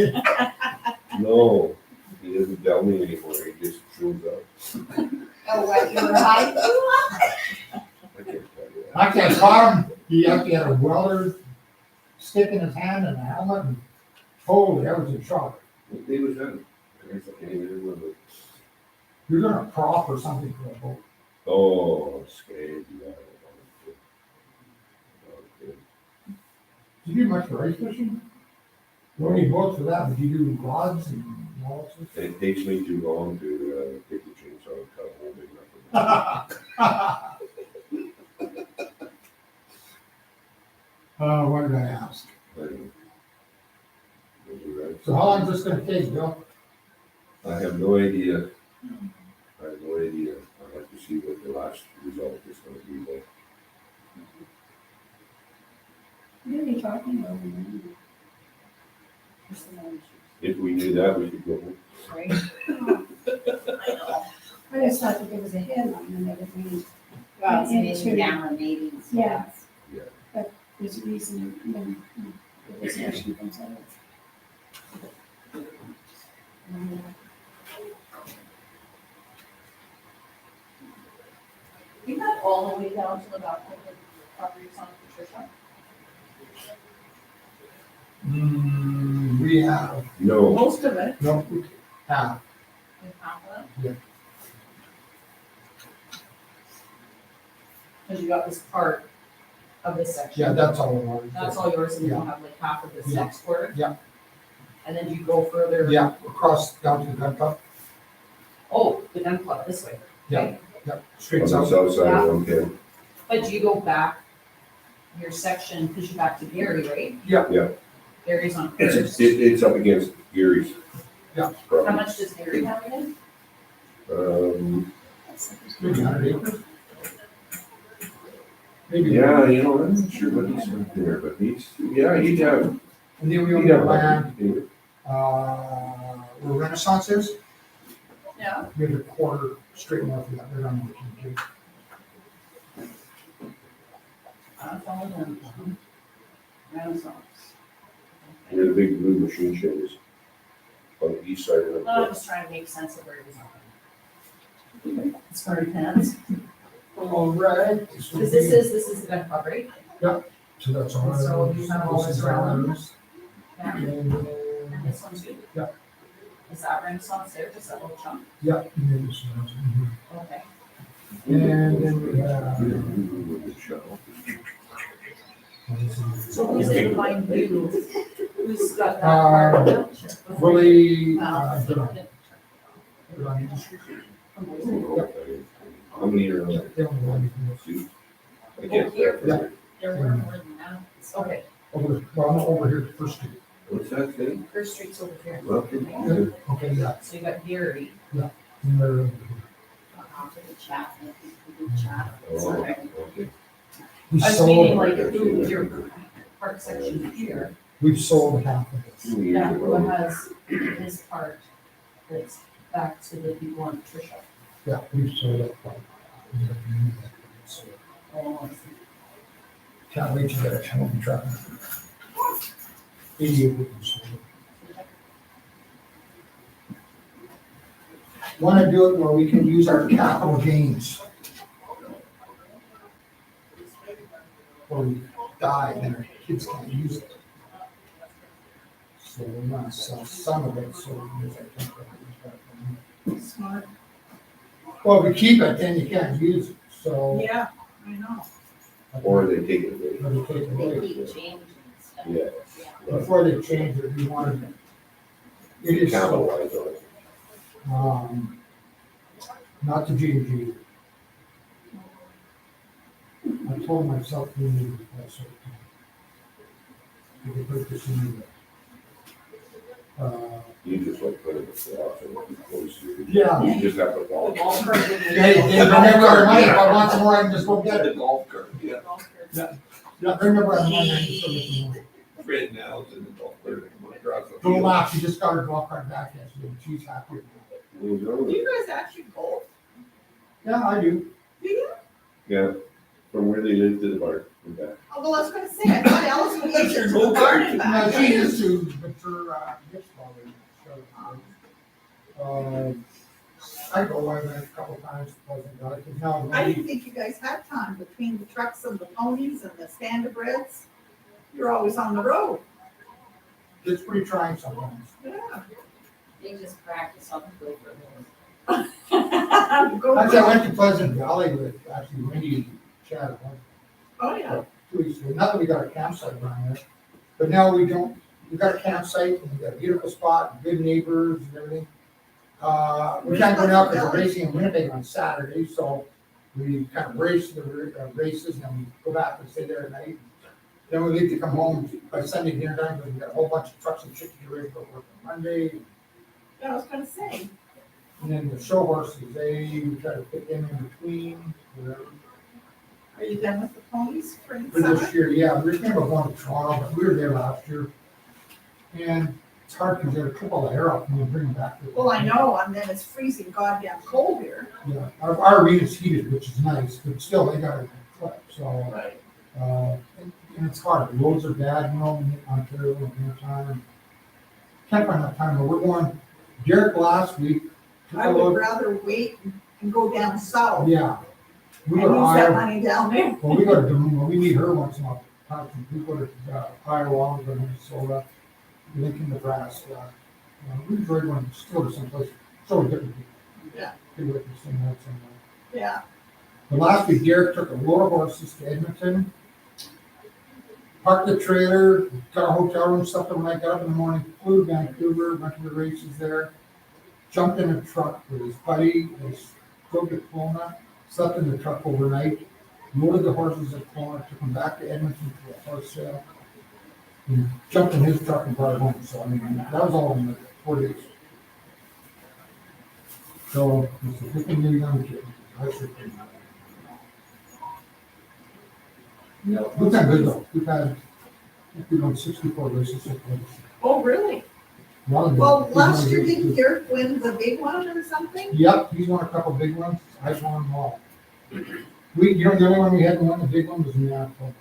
No, he doesn't tell me anymore, he just shows up. Oh, what, you were hiding? I can't tell you that. Actually, I caught him, he actually had a welder stick in his hand and a helmet, and holy, I was in shock. What day was that? I can't even remember. You're gonna prop or something for a boat. Oh, scared, yeah. Okay. Did you do much for ice fishing? You don't need boats for that, but you do rods and all that stuff? It takes me too long to take the chainsaw and cut a hole big enough for that. What did I ask? We'll do that. So how long is this gonna take, Bill? I have no idea. I have no idea. I'll have to see what the last result is gonna be like. What are they talking about? If we knew that, we could go home. Right? I just thought that there was a headline and everything. Well, it's It's been true. camera meetings. Yeah. Yeah. There's a reason, the discussion comes out. We got all the way down to the back of the properties on Patricia. We have, No, Most of it. no, we have, In half of them. Yeah. Cause you got this part of this section. yeah, that's all of ours. That's all yours, and then you have like half of this Yeah. next quarter. Yeah. And then you go further. Yeah, across down to the gun club, Oh, the gun club this way. Yeah. Okay. on straight the south. south side of 110. But do you go back your section, because you're back to Gary, right? Yeah. Yeah. Gary's on It's, first. it's up against Gary's. Yeah. How property. much does Gary have again? Maybe 100 acres. Maybe. Yeah, you know, I'm not sure what he's got there, but he'd have. And then we own he'd the have land, where Renaissance is, Yeah. we have a quarter straight north of that, right on the King. Follow them. Renaissance. Where the big blue machine shed is. On the east side of the. I'm just trying to make sense of where it is. It's very tense. All right. Because this is the gun club, right? So that's all. So you have all this around them? Yeah. And And then, this one too? Yeah. Is that Renaissance there, just that little chunk? yeah, and then this one. Okay. And then we have. With the shuttle. So who's in line blue? Who's got that part of it? Willie, Well, Durant. How many are on that? They only want anything else. Two? I guess that. There were more than that. Okay, Over, well, I'm over here, First Street. What's that thing? First Street's over here. Welcome. Okay, yeah. So you got Gary. And they're- After the chat, and the group chat. Oh, Sorry. okay. We I was meaning sold, like who your part section here, we've sold half of this. yeah, who has his part that's back to the people on Patricia. Yeah, we've sold it. So, Oh, can't wait to get a channel truck. 88 we can sold it. Want to do it where we can use our capital gains. Or we die and our kids can't use it. So we're gonna sell some of it, so we can use our capital gains. smart. Well, if we keep it, then you can't use it, so. Yeah, I know. Or they take it away. But they take it They away. keep changing stuff. Yeah. Before they change it, we wanted, it is, Capitalize on it. not the G&G. I told myself we needed that sort of thing. We could put this in You just like put it before, so when you close your. Yeah. You just have to The walk. golf cart. Hey, remember our money, if I want some more, I can just go get The it. golf cart, yeah. Yeah, remember our money, I can just go get some more. Right now, it's in the golf cart. Across the Don't field. laugh, she just got her golf cart back yesterday, she's happy. We'll go. Do you guys actually golf? Yeah, I do. Do you? Yeah, from where they live to the bar and back. Oh, well, I was gonna say, I thought Alice would get to the garden No, back. she used to, but her, hips probably. I go, I went a couple times, wasn't done, because now. I didn't think you guys had time between the trucks and the ponies and the standardbreds. You're always on the road. It's pretty trying sometimes. Yeah. They just practice on the go for Go Actually, I went to Pleasant Valley with actually Wendy and Chad. Oh, yeah. 2 weeks ago. Not that we got a campsite around there, but now we don't, we got a campsite, and we got a beautiful spot, good neighbors and everything. We can't go now because we're racing in Winnipeg on Saturday, so we kind of race the races, and then we go back and stay there at night. Then we leave to come home by Sunday dinner time, because we got a whole bunch of trucks and shit to get ready for work on Monday. Yeah, I was gonna say. And then the show horses, we try to fit them in between, whatever. Are you done with the ponies for the For this summer? year, yeah, we're thinking about going to Toronto, but we were there last year. And it's hard because they took all the air off and we bring them back. Well, I know, and then it's freezing goddamn cold here. Yeah, our arena's heated, which is nice, but still, they got a clip, so, Right. and it's hard, the roads are bad, you know, in Ontario in the wintertime. Can't find enough time, but we're going, Derek last week, took I a would look, rather wait and go down south yeah. and We use go to that Iowa, money down there. well, we go to Des Moines, we meet her once in a while, we go to Iowa, we go to Minnesota, Lincoln, Nebraska. We enjoyed one, still to someplace, so different people. Yeah. People that can sing that somewhere. Yeah. But last week Derek took a load of horses to Edmonton, parked the trailer, got a hotel room, slept overnight, got up in the morning, flew to Vancouver, went to the races there, jumped in a truck with his buddy, they drove to Kelowna, slept in the truck overnight, loaded the horses at Kelowna, took them back to Edmonton to a horse sale, and jumped in his truck and brought it home. So I mean, that was all in 4 days. So it's a 15-year young kid. I should think. Yeah, we've done good though. We've done 64 races so far. Oh, really? A lot of them. Well, last year didn't Derek win the big one or something? Yep, he's won a couple big ones. I've won them all. The only one we hadn't won the big one was in Nashville.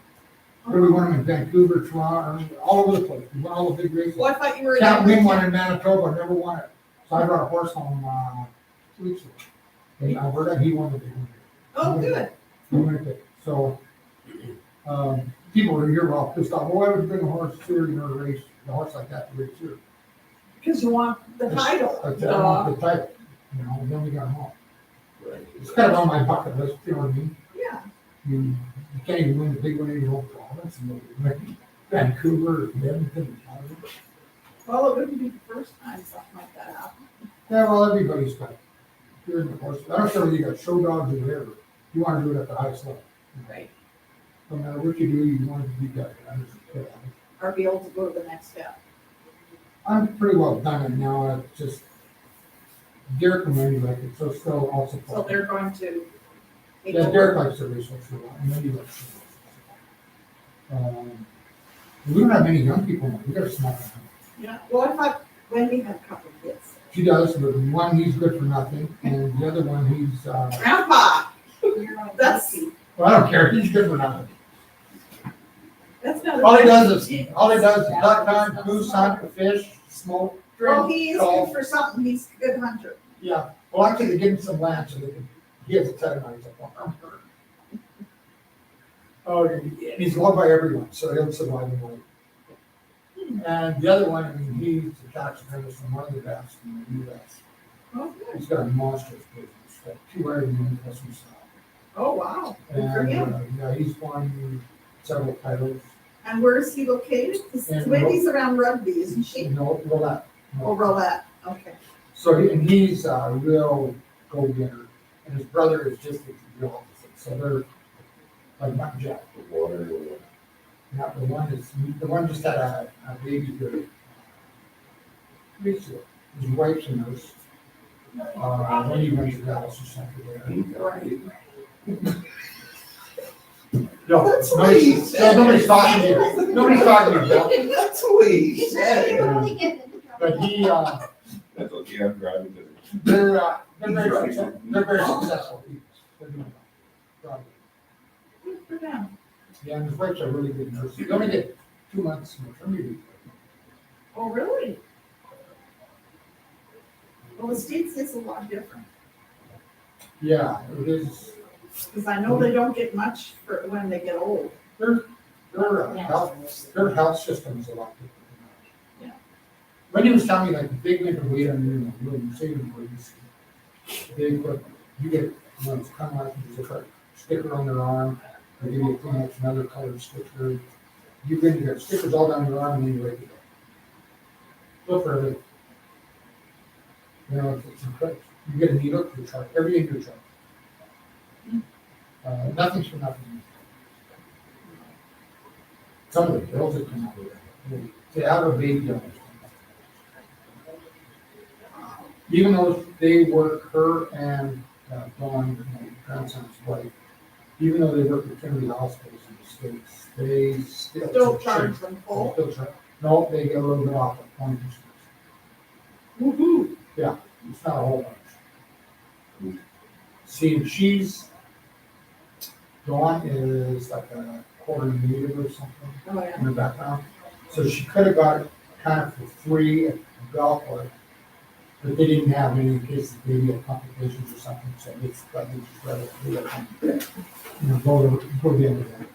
But we won them in Vancouver, Toronto, all over the place. We won all the big races. Well, I thought you were. Can't win one in Manitoba, never won it. So I brought a horse home, 2 weeks ago. In Alberta, he won the big one. Oh, good. He won it. So, people were here all pissed off, well, why would you bring a horse here, to race, a horse like that to race here? Because you want the title. I want the title, and then we got them all. It's kind of on my bucket list, you know what I mean? Yeah. You can't even win the big one in your own province, Vancouver, Edmonton, Calgary. Well, it wouldn't be the first time something like that happened. Yeah, well, everybody's got it. You're in the horse. I don't care whether you got show dogs or whatever. You want to do it at the highest level. Right. No matter what you do, you want to be better. Or be able to go to the next step. I'm pretty well done it now. It's just Derek and Wendy like it, so still also. So they're going to. take Yeah, over. Derek likes to race horse a lot, and Wendy likes to race. We don't have many young people now. We got a small one. Yeah, well, I thought Wendy had a couple of kids. She does, but one he's good for nothing, and the other one he's. Grandpa, that's, Well, I don't care. He's good for nothing. that's not. All he does is duck hunt, goose hunt, fish, smoke, drink. Well, he is golf. good for something, he's a good hunter. Yeah, well, actually, they give him some land so they can, he has a ton of money. Oh, and he's loved by everyone, so he'll survive in life. And the other one, I mean, he's a tax apprentice from one of the best in the US. Oh, good. He's got a monstrous business, got 2 Ironman custom style. Oh, wow, good for And, him. yeah, he's won several titles. And where is he located? Because And Wendy's around Rugby, isn't she? You know, Roulette. Oh, Rolette, okay. So he's a real go-getter, and his brother is just the opposite. So they're like Mike and Jack. The water, Now the one just had a baby here His wife's a nurse. When he went to Dallas or something there. No, That's what he nobody's, said. nobody's talking to you. Nobody's talking to you, Bill. That's what he said. But he, That's what you have driving to. they're very successful people. They're doing well. Good for them. Yeah, and his wife's a really good nurse. He only did 2 months maternity leave. Oh, really? Well, the States is a lot different, Yeah, it is, because I know they don't get much for when they get old. their health system is a lot different. Yeah. When he was telling me, like, if they went to wait on you in the room, say in police, they put, you get, it's kind of like, there's a sticker on their arm, they give you a Kleenex, another colored sticker. You get stickers all down your arm and then you're ready to go. Go for everything. You know, it's incredible. You get a needle, your chart, everything in your chart. Nothing's for nothing. Some of the girls that come out with it, to have a baby on it. Even though they work, her and Dawn, my grandson's wife, even though they work at Trinity Hospitals in the States, they Still charge them full. Still charge. No, they get a little bit off of 20%. Woo-hoo. It's not a whole bunch. See, Dawn is like a quarter native or something Oh, yeah. in the background. So she could have got it kind of for free at Belfort, but they didn't have any in case the baby had complications or something, so it's got to just rather do it. You know, go to the end of that.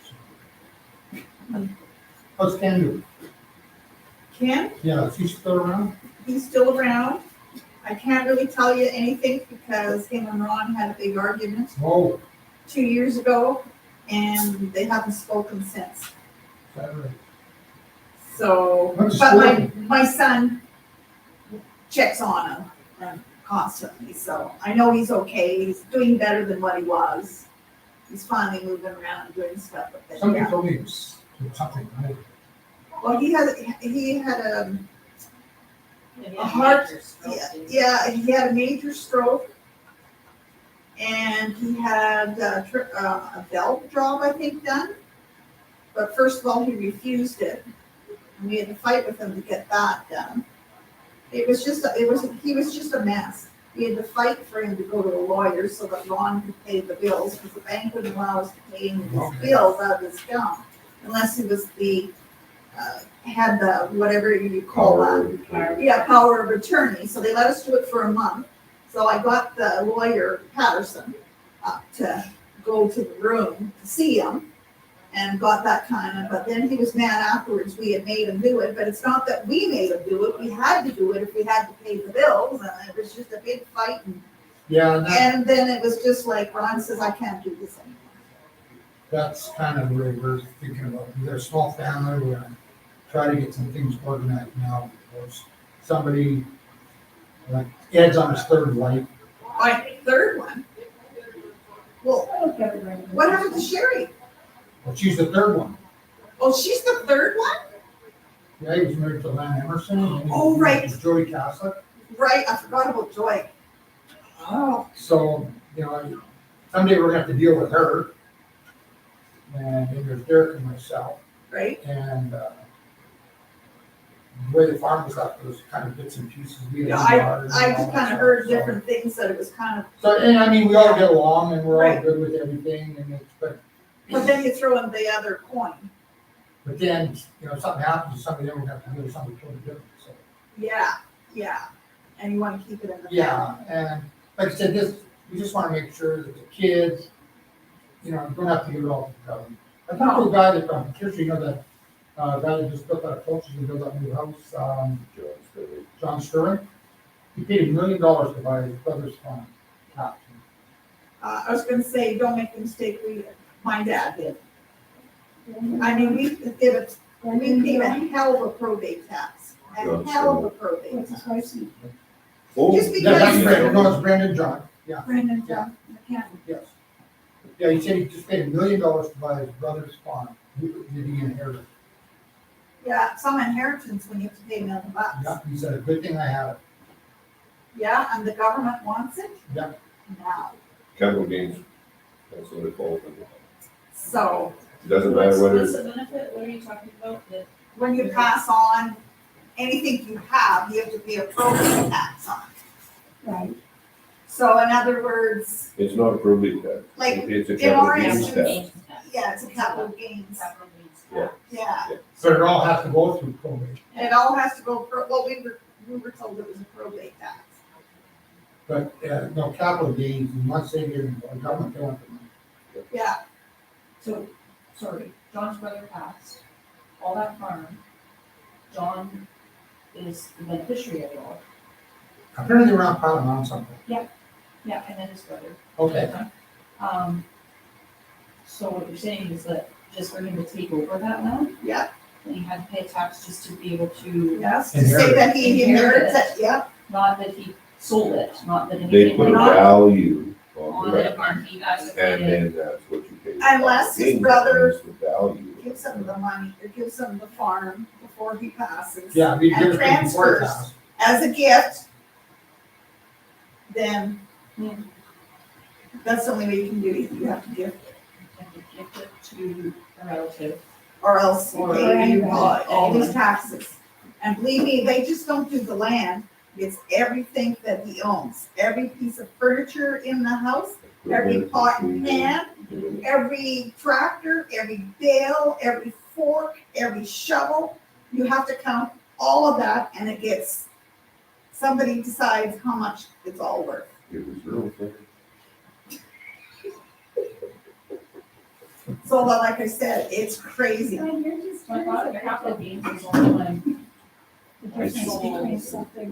So. How's Ken doing? Ken, Yeah, is he still around? he's still around. I can't really tell you anything because him and Ron had a big argument Oh, 2 years ago, and they haven't spoken since. is that right? So, What's but the my son checks on him constantly, so I know he's okay. He's doing better than what he was. He's finally moving around and doing stuff. But Somebody yeah. told me it was something, right? Well, he had a heart, yeah, he had a major stroke. And he had a valve job, I think, done. But first of all, he refused it. And we had to fight with him to get that done. He was just a mess. We had to fight for him to go to a lawyer so that Ron could pay the bills, because the bank wouldn't allow us to pay him his bills out of his account unless he was had the, whatever you call that. Yeah, power of attorney. So they let us do it for a month. So I got the lawyer, Patterson, to go to the room to see him and got that kind of, but then he was mad afterwards. We had made him do it, but it's not that we made him do it. We had to do it if we had to pay the bills, and it was just a big fight. Yeah, And then it was just like, Ron says, I can't do this anymore. that's kind of where we're thinking about. We're a small family, we're gonna try to get some things organized now. Because somebody, like Ed's on his third life. My third one. Well, what happened to Sherry? Well, she's the third one. Oh, she's the third one? Yeah, he was married to Lan Emerson. And Oh, right. Joey Catholic. Right, I forgot about Joy. Oh, So, you know, someday we're gonna have to deal with her. And then there's Derek and myself. right. And the way the farm was up, it was kind of bits and pieces. We had Yeah, a garden and I all just that kind of stuff, heard so- different things that it was kind of, So, and I mean, we all get along and we're all Right. good with everything and it's, but then you throw in the other coin. but then, you know, something happens to somebody, then we have to deal with something totally different, so. Yeah, yeah. And you want to keep it in the family. Yeah, and like I said, we just wanna make sure that the kids, you know, don't have to give it all to the government. I talked to a guy that, Kirsty, you know, that, guy that just built that coaches and built that new house, John Sterling. He paid $1 million to buy his brother's farm. I was gonna say, don't make the mistake my dad did. I mean, we paid a hell of a probate tax, a hell of a probate What's his tax. wife's name? Just Yeah, that's because, Brandon, no, it's Brandon John, yeah, Brendan John McCann. yes. Yeah, he said he just paid $1 million to buy his brother's farm, that he inherited. Yeah, some inheritance when you have to pay $1 million. Yeah, he said, a good thing I have it. Yeah, and the government wants it? Yep. Now, Capital gains, that's what it falls under. so It doesn't matter whether What's it's, the benefit, what are you talking about, that when you pass on anything you have to pay a probate tax on. Right. So in other words, it's not a probate tax. Like, It's a in capital our gains instance- tax. yeah, it's a capital gains. capital needs? Yeah. Yeah, But it all has to go through probate. it all has to go, well, we were told it was a probate tax. But, no, capital gains, you must say you're, the government, they want the money. Yeah, So, sorry, John's brother passed, all that farm, John is the beneficiary of it all. Apparently we're not piling on something. Yeah, and then his brother. Okay. So what you're saying is that just for him to take over that land, yeah, and he had to pay a tax just to be able to, yes, to say that he inherits it, yeah. not that he sold it, not that They anything put a went on. value on On the it, record, and he has to and pay it. then that's what you pay. Unless his Gains, brother is the value. Gives him the money, or gives him the farm before he passes. Yeah, we give And it to him before it transfers passes. as a gift, then that's the only way you can do it, you have to give, And you gift it to a relative. or else Or you anyone. pay all these taxes. And believe me, they just don't do the land, it's everything that he owns, every piece of furniture in the house, every pot and pan, every tractor, every bale, every fork, every shovel. You have to count all of that, and it gets, somebody decides how much it's all worth. It was real fair. So like I said, it's crazy. Well, you're just So I trying thought to the capital gains was only when, the difference between something.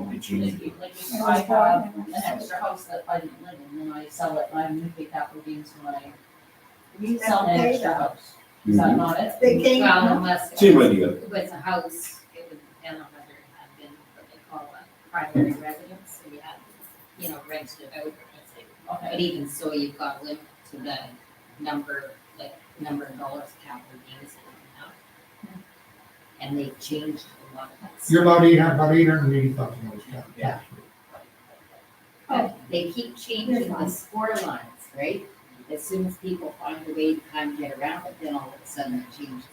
like if I have an extra house that I didn't live in, then I sell it, and I'm gonna pay capital gains when I sell an extra house. Is that not it? They came, Well, unless Same it idea. was a house, it would depend on whether it had been what they call a primary residence, so you had, rented it out or something. But Okay, even so, you've got a limit to the number of dollars capital gains that you can have. And they've changed a lot of that. You're about $880,000 capital. Yeah. But they keep changing the score lines, right? As soon as people find a way to kind of get around it, then all of a sudden it changes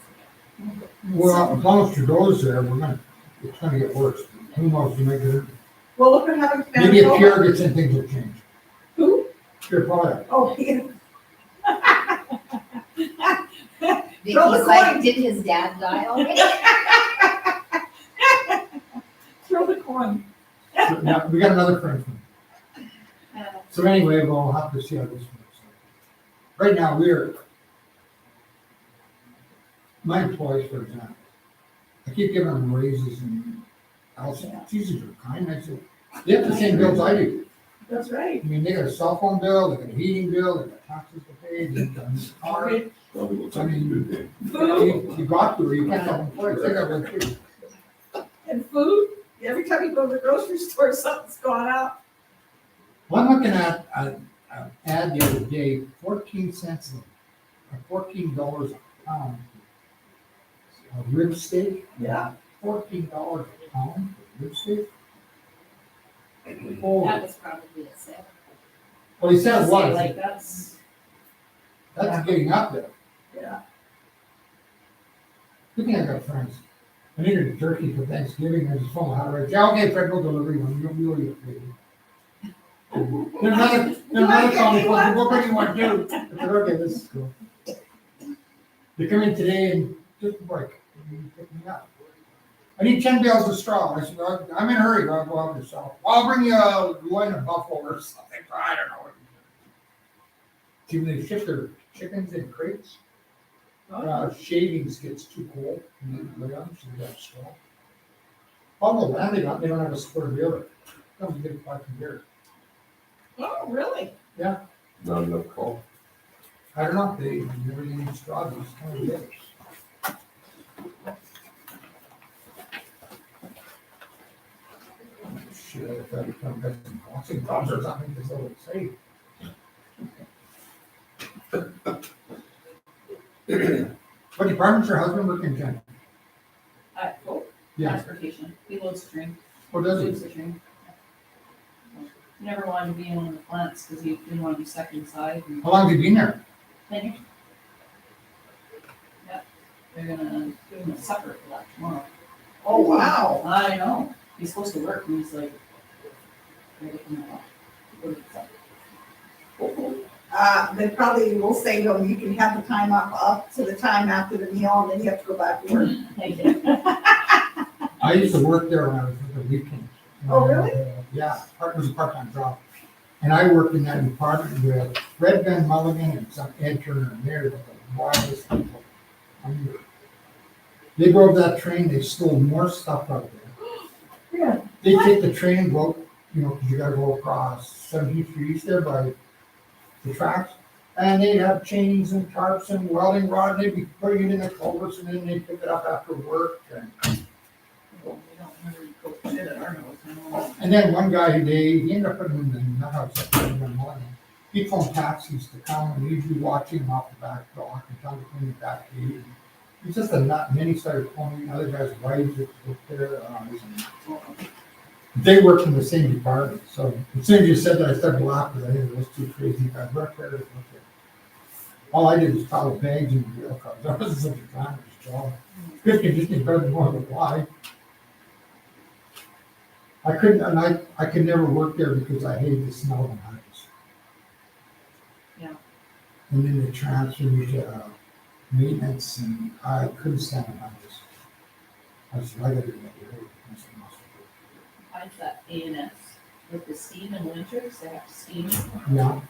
again. Well, as long as Trudeau's there, it's gonna get worse. Who knows, you may get, well, look what happened to maybe if Manitoba. Pierre gets in, things will change. Who? Pierre Poilievre. Oh, yeah. Vicky's the like, coin. did his dad die already? Throw the coin. Now, we got another Frenchman. Uh, So anyway, we'll have to see how this works. Right now, my employees, for example, I keep giving them raises and I'll say, Jesus, you're kind. I said, they have the same bills I do. That's right. I mean, they got a cell phone bill, they got a heating bill, they got taxes to pay, they got a car. Probably looks like a good thing. You got to, or you can't have employees, they got one too. And food, every time you go to the grocery store, something's gone up. Well, I'm looking at an ad the other day, 14 cents, $14 a pound. A rib steak, Yeah. $14 a pound for rib steak. Oh, That was probably a set. well, he said it was, like that's, that's getting up there. Yeah. Good thing I got friends. I needed a turkey for Thanksgiving, I just phone how to write, yeah, okay, Fred, we'll deliver you one, you'll get paid. Then another call me, what do you want to do? I said, okay, this is cool. They come in today and just break, and pick me up. I need 10 bales of straw. I said, well, I'm in a hurry, I'll go out and sell. Well, I'll bring you a loin of buffalo or something, I don't know. See, when they ship their chickens in crates, shavings gets too cold, and then lay on, so they have straw. All the land they got, they don't have a square dealer. Come and get a fucking beer. Oh, really? Not enough call. I don't know, they never need straw, they just kind of get it. Shit, if I become some boxing gloves or something, because they'll say. What department's your husband working in? Yeah. transportation. He loads the train, What does loads it? the train. He never wanted to be in one of the plants because he didn't want to be stuck inside. And How long have you been there? then, yeah, they're gonna give him a supper for that tomorrow. Oh, wow. I know. He's supposed to work, and he's like, "They're looking at go to the supper." They probably will say to him, you can have the time up to the time after the meal, and then you have to go back to work. I used to work there when I was with the weekends. Oh, really? Yeah, it was a part-time job. And I worked in that department with Fred Van Mulligan and some Ed Turner, and they're the wildest people. I mean, they drove that train, they stole more stuff out of there. Yeah. They take the train, go, you know, 'cause you gotta go across 17th Street East there by the tracks. And they'd have chains and tarps and welding rod, and they'd be putting it in the culverts, and then they'd pick it up after work. Well, we don't really go shit at our nose, I know. And then one guy, he ended up putting him in the nut house at the morning. He phoned taxis to come, and he'd be watching him off the back dock and tell him to clean the back gate. He's just a nut, and then he started phoning other guys' wives that worked there. He's a nut. They worked in the same department, so as soon as you said that, I started laughing, I think it was too crazy, guys worked there. All I did was pile bags in the rail cars, that was such a glamorous job. Good conditioning, better more than why. I couldn't, and I could never work there because I hated the smell of the hives. Yeah. And then they transferred me to maintenance, and I couldn't stand the hives. I said, I gotta get rid of Mine's that A&S with the steam in winters, they have to steam. Yeah,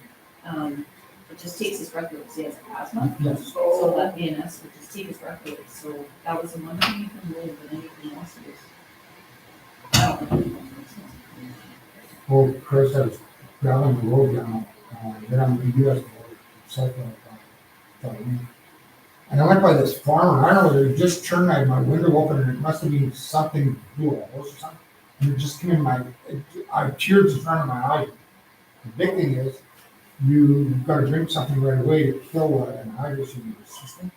It just takes his breath away, because he has asthma. yes. So that A&S would just take his breath away, so that was the one thing you can live, but anything else is. I don't know. Well, Chris, I was driving the road down, then I'm in the US cycling. And I went by this farm, and I don't know, they just turned my window open, and it must have been something blue or something. And it just came in I tears in front of my eyes. The big thing is, you've got to drink something right away to kill an virus in your system.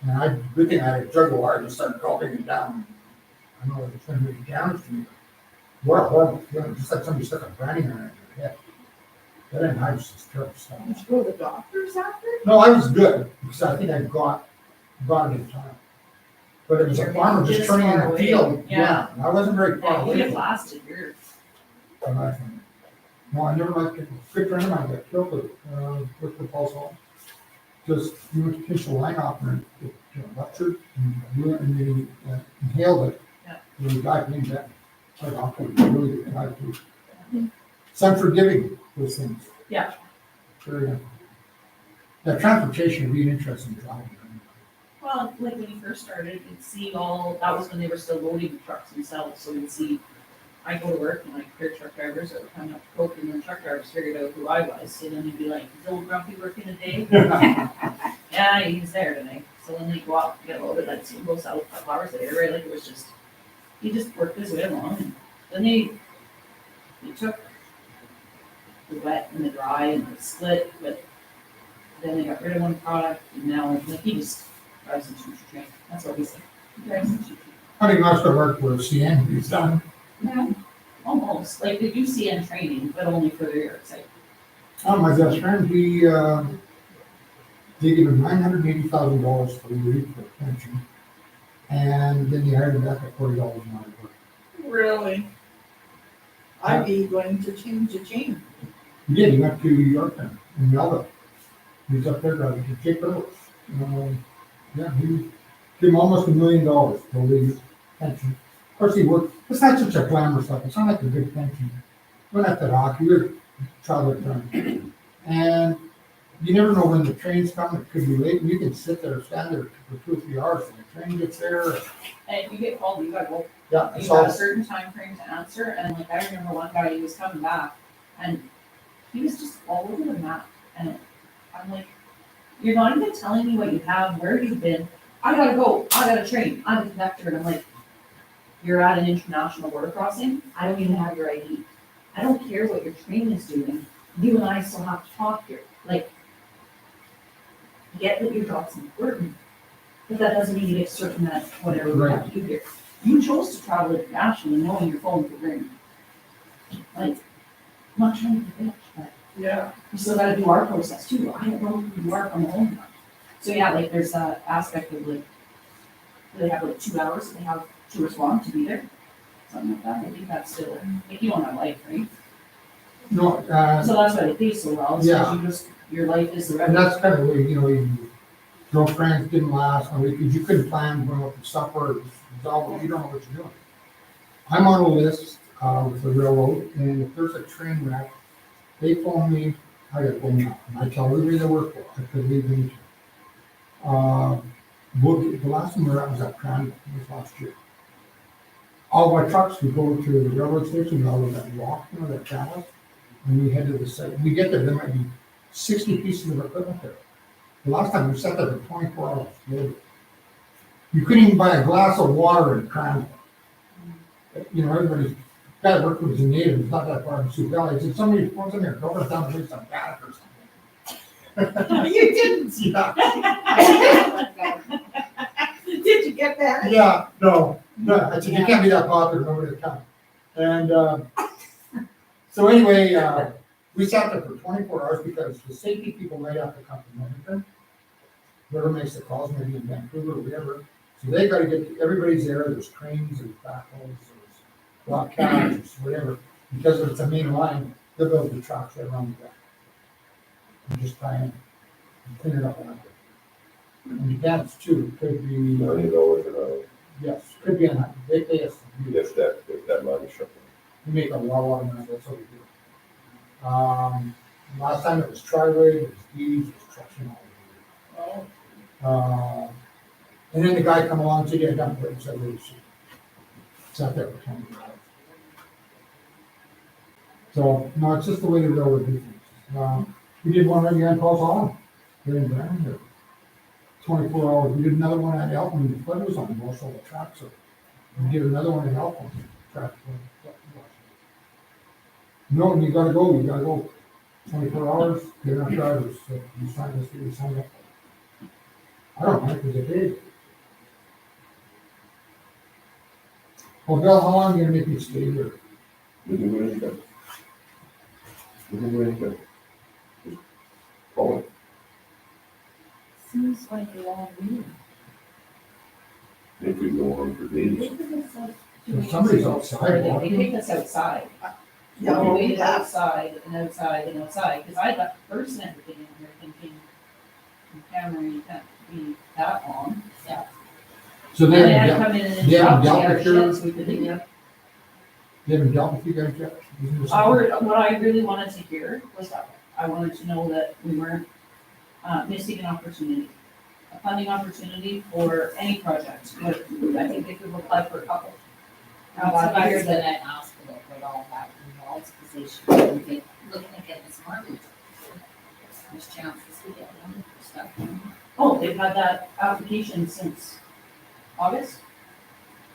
And good thing I had a jug of water and started gulping it down. I know it's going to do damage to me. What a horrible feeling, just like somebody stuck a branding on your head. That ain't virus is terrible stuff. Did you go to the doctors after? No, I was good, because I think I got it in time. But it was a farmer just This turning in far the away. field, Yeah. and I wasn't very far Yeah, away. would have lasted years. No, I never liked it. Good friend of mine got killed with the pulse hole. Just, he went to pinch the line off and it ruptured and they inhaled it. Yeah. And he died from that. Quite awful, really good guy too. So I'm forgiving those things. Yeah. Very good. That transportation would be an interesting job. Well, like when you first started, you'd see that was when they were still loading the trucks themselves, so you'd see, I go to work and like hear truck drivers that were coming up to Coke, and then truck drivers figured out who I was, so then they'd be like, is old Grumpy working today? Yeah, he's there tonight, so then they go out and get loaded, like, so go sell a couple hours later, right, like it was just, he just worked his way along, and then they took the wet and the dry and the split, but then they got rid of one product, and now, like, he just drives and shoots train, that's what he said, he drives and shoots. I think I should work for CN, he's done. Yeah, almost, like they do CN training, but only for their yard site. Oh, my best friend, they gave him $980,000 for a year for a pension. And then he hired him back at $40 an hour. Really? I'd be going to change the chain. He did, he went to Yorktown in Melville. He was up there driving to Cape Phillips. Yeah, he gave him almost $1 million for the pension. Of course, he worked, it's not such a glamorous life, it's not like a good pension. Went at the hockey, we were childhood friends. And you never know when the train's coming, it could be late, and you can sit there, stand there for 2 or 3 hours, and the train gets there. And if you get called, you gotta go, Yeah, you it's got a all, certain time frame to answer, and like, I remember one guy, he was coming back, and he was just all over the map, and I'm like, you're not even telling me what you have, where you've been, I gotta go, I gotta train, I'm a conductor, and I'm like, you're at an international border crossing, I don't even have your ID. I don't care what your train is doing, you and I still have to talk here, like, get that your job's important, but that doesn't mean you get certain that whatever we have to do here. You chose to travel internationally knowing your phone could ring. Like, I'm not trying to be bitch, but Yeah. we still gotta do our process too. I don't know who you are from home. So yeah, like there's that aspect of like, they have like 2 hours they have to respond to be there. Something like that. I think that's still, like you don't have life, right? No, So that's why they pay so well. It's 'cause Yeah. you just, your life is the and revenue. that's kind of where, girlfriends didn't last, because you couldn't plan going up to supper, it's all, you don't know what you're doing. I'm on a list, with the railroad, and if there's a train wreck, they phone me, I gotta go now, and I tell everybody they work for, I could leave anytime. The last one we were at was at Cranmore, it was last year. All my trucks would go to the railroad station, all of that walk, that travel, and we head to the site, we get there might be 60 pieces of equipment there. The last time we sat there for 24 hours, literally. You couldn't even buy a glass of water in Cranmore. Everybody's guy worked with his native, it's not that far from Sioux Valley, he said, somebody wants in there, go down to some attic or something. You didn't. Yeah, Did you get that? yeah, no, I said, you can't be that popular, nobody will come. And, so anyway, we sat there for 24 hours because the safety people right have to come from Edmonton. Whoever makes the calls, maybe in Vancouver or whatever, so they gotta get, everybody's there, there's cranes, there's backhoes, there's rock carriers, whatever. Because if it's a main line, they'll build the tracks right around the back. And just try and clean it up a little bit. And the dams too, could be, $90 an hour, yes, could be on, they pay us. if that line is shut. We make a lot of money, that's what we do. Last time it was Tri-Way, it was Deeds, it was Trucking all. And then the guy come along, said, yeah, dump it, so we sat there for 20 hours. So, no, it's just the way the railroad do things. We did one right here on Paul's Island, here in Brandon, here. 24 hours, we did another one at Elton, when the flood was on, most of the tracks, so we did another one at Elton, track. No, you gotta go, 24 hours, get enough drivers, so you sign this, you sign up. I don't mind, because it is. Well, Bill, how long are you gonna make me stay here? We can do anything. We can do anything. Just call it. Seems like a long meeting. If we go on for days. If somebody's outside They walking, take us outside. Yeah, We we waited have. outside and outside and outside, because I left the first and everything in here thinking, camera, you can't be that long. Yeah. so And they they had to haven't come in and they haven't interrupt dealt our with your- shit, so we could leave it. dealt with you guys yet? Isn't there something- What I really wanted to hear was that, I wanted to know that we weren't, missing an opportunity. A funding opportunity for any project, but I think they could apply for a couple. That's what I was gonna ask about what all that involves, because they should be looking at getting smart. There's chances we get one for stuff. Oh, they've had that application since August?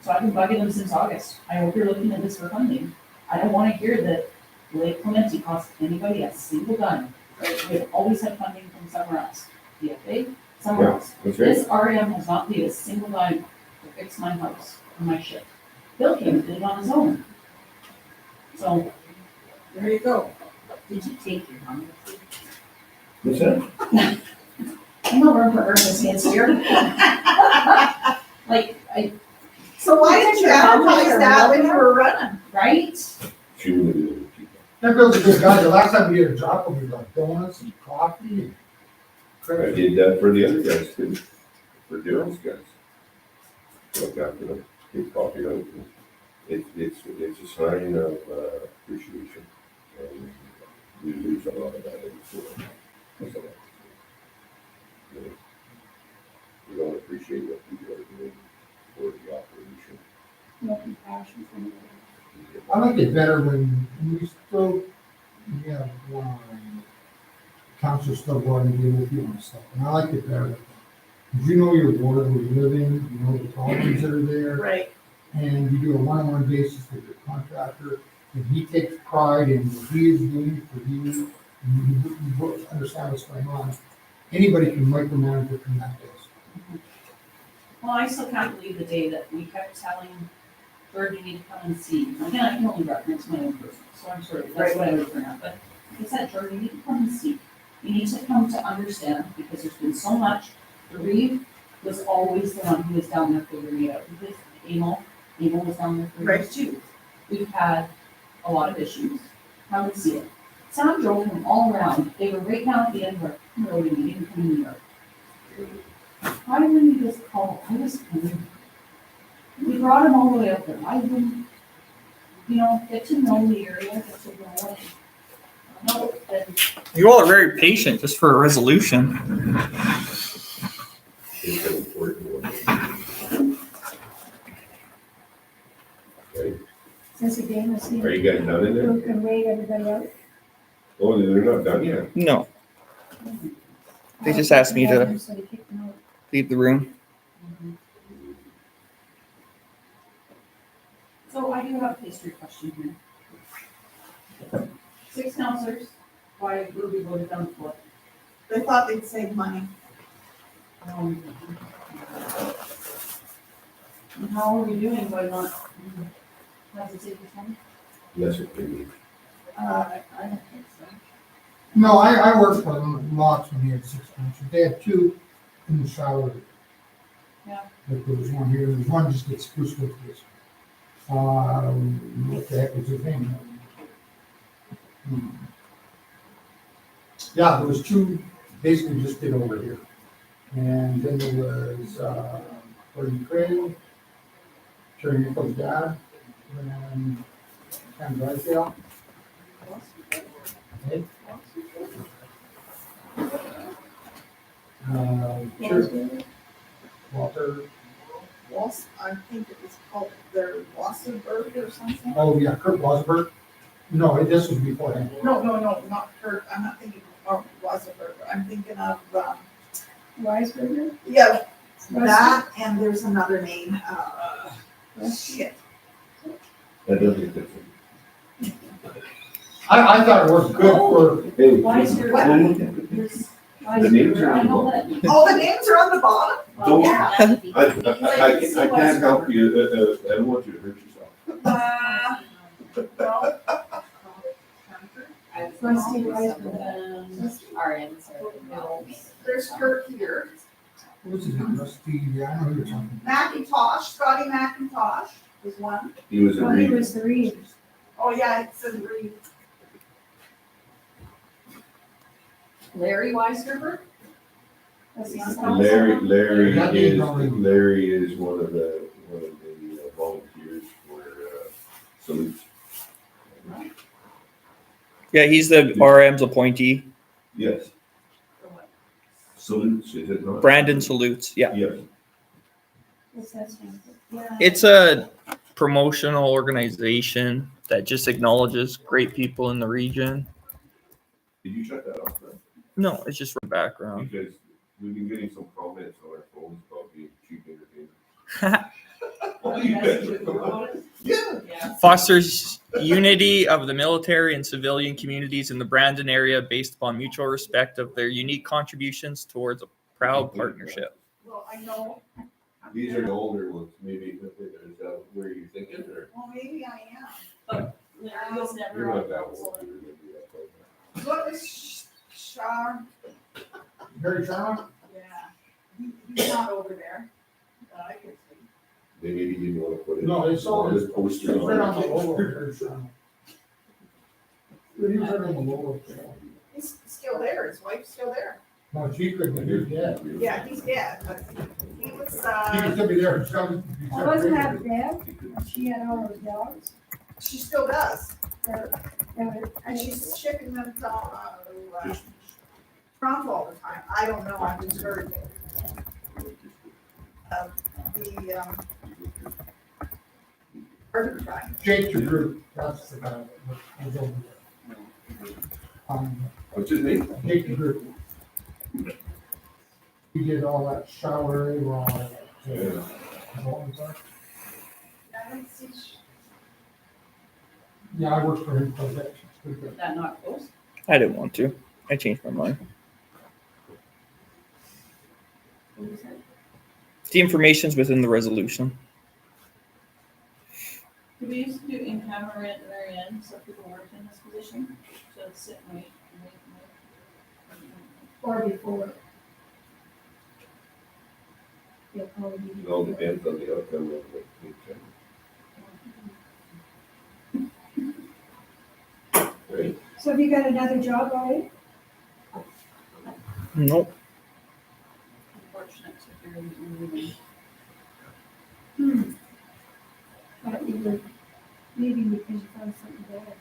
So I've been bugging them since August. I hope you're looking at this for funding. I don't wanna hear that Lake Clementi costs anybody a single dime. We've always had funding from somewhere else. DFA, somewhere Yeah, else. that's right. This REM has not paid a single dime to fix my house and my shit. Bill came and did it on his own. So, There you go. Did you take your number? What's that? I'm no room for Ernest hands here. Like, So why didn't you advertise that when you were running? right? She wouldn't be able to keep it. That Bill's a good guy, the last time we did a job, we got donuts and coffee and. I did that for the other guys too, for Daryl's guys. Look after them, get coffee out. It's a sign of appreciation. And we lose a lot of that in the store. That's a lot. You know, we don't appreciate what people are doing for the operation. No compassion for me. I like it better when we still, yeah, council still go out and deal with you and stuff, and I like it better. Because you know your ward where you live in, you know the problems that are there, Right. and you do a one-on-one basis with your contractor, and he takes pride in what he is doing for you, and you both understand what's going on. Anybody can micromanage it from that base. Well, I still can't believe the day that we kept telling George, you need to come and see. Again, I can only reference my own person, so I'm sorry, that's what I would bring up, but like I said, George, you need to come and see. You need to come to understand, because there's been so much. The Reeve was always the one who was down there figuring it out, because Emil was down there figuring it too. We've had a lot of issues. Come and see it. Sam drove him all around. They were right down at the end where he rode and he didn't come in the yard. Why wouldn't you just call? I was, we brought him all the way up there. I wouldn't, get to know the area, get to know it. No, and You all are very patient just for a resolution. It's an important one. Okay, Since the game is are here, you guys done in there? we can wait everybody out. Oh, they're not done yet. No, They just asked me to- So they kicked them out. leave the room. so I do have a history question here. 6 counselors, why were we voted down for? They thought they'd save money. And how are we doing by not, has it saved us money? Yes, it can be. I don't think so. No, I worked for them lots when he had 6 councils. They had 2 in the shower. Yeah. But there was one here, there was one just at Spruce with this. What the heck was his name? Yeah, there was 2, basically just did over here. And then there was, Gordon Craig, Terry Nichols' dad, and Ken Drysdale. Okay. Sure. Walter, I think it was called their Wassenberg or something. oh yeah, Kurt Wasberg. No, this was before him. No, not Kurt. I'm not thinking of Wassenberg. I'm thinking of, Weisberger? yeah, that, and there's another name, shit. That doesn't fit. I thought it was good for, Hey, Why is there, What? there's, why is The names there, are I know on that. All the names are on the bottom? Don't- Yeah. I can't help you, I don't want you to hurt yourself. No. Rusty Weisberger. RNs are no. There's Kurt here. what's his name, Rusty, yeah, I know who you're talking Macintosh, Scotty Macintosh was one. He was a Oh, he Reeve. was the Reeves. Oh, yeah, it says Reed. Larry Weisgerber? That's He's not- Larry That is, name only- Larry is one of the volunteers for, salutes. Yeah, he's the RM's appointee. Yes. Salutes, is it not? Brandon salutes. Yeah, Yes. What's that stand for? Yeah. it's a promotional organization that just acknowledges great people in the region. Did you shut that off, man? No, it's just for background. Because we've been getting some comments on our phones about being cheap entertainment. Oh, you guys are the- Yeah. Yeah. Fosters unity of the military and civilian communities in the Brandon area based upon mutual respect of their unique contributions towards a proud partnership. Well, I know. These are the older ones, maybe, is that where you're thinking, or? Well, maybe I am. Larry was never You're on not that council. old. You're gonna be that close. What was Shar? about. Barry Sharma? Yeah. He's not over there. I can see. They maybe didn't want to put it. No, they saw on his this poster. It's right on the logo, Barry Sharma. He was right on the logo. He's still there. His wife's still there. No, she couldn't, he was dead. Yeah, he's dead, but he was, He was gonna be there, Oh, wasn't that Deb? She had all those dogs. she still does. And She's shipping them to, Toronto all the time. I don't know. I've just heard. Urban Tribe. Jake DeGroot, that's the guy that was over there. What's his name? Jake DeGroot. He did all that shower area, all that. All the time. I don't see. Yeah, I worked for him for that. Pretty good. Is that not close? I didn't want to. I changed my mind. The information's within the resolution. so people worked in this position, so sit and wait and wait and wait. Or before. You'll probably be. It all depends on the outcome of the meeting. Right? So have you got another job already? Nope. Unfortunate to hear you leaving. But you were leaving because you found something better.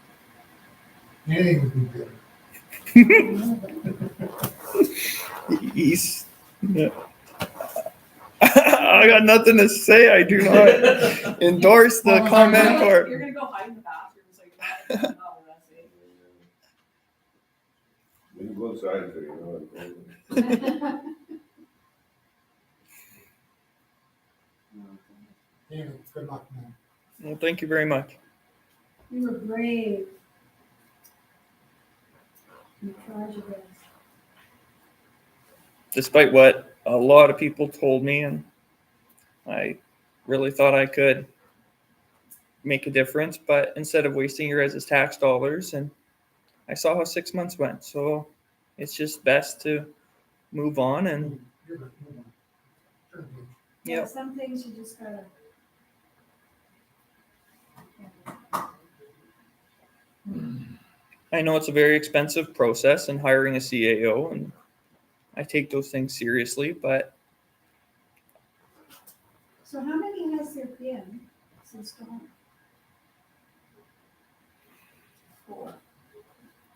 Anything would be better. He's. Yeah. I got nothing to say. I do not endorse the comment or. You're gonna go hide in the bathroom, so you're not, oh, that's it. When you go outside, so you know. Anyway, good luck, man. Well, thank you very much. You were brave. You tried your best. Despite what a lot of people told me, and I really thought I could make a difference, but instead of wasting your guys' tax dollars, and I saw how 6 months went, so it's just best to move on and You're right, move on. Turn the page. Yeah, Yep. some things you just gotta. I know it's a very expensive process in hiring a CAO, and I take those things seriously, but So how many has there been since gone? 4.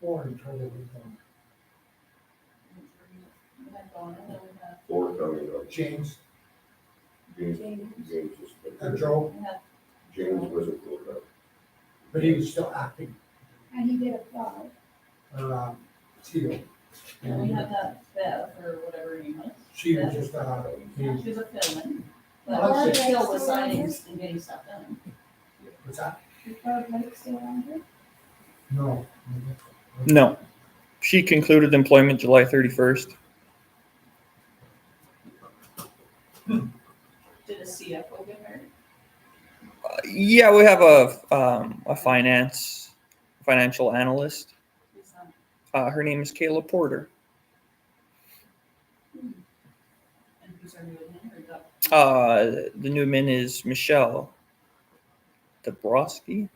Or in total, we've done. We had Donna, then we had, 4 coming up. James James, James. James is. and Joe, we had, James wasn't pulled up. but he was still acting, And he did apply. or, Tito. and we had that Bev, or whatever her name was. She was just, She was a fill-in, but Well, she that's still was it. signing and getting stuff done. what's that? Is Barb Lake still on here? No. no. She concluded employment July 31st. Did a CFO get hired? Yeah, we have a financial analyst. Who's that? Her name is Kayla Porter. And who's our new admin, or that? The new admin is Michelle Dabrowski.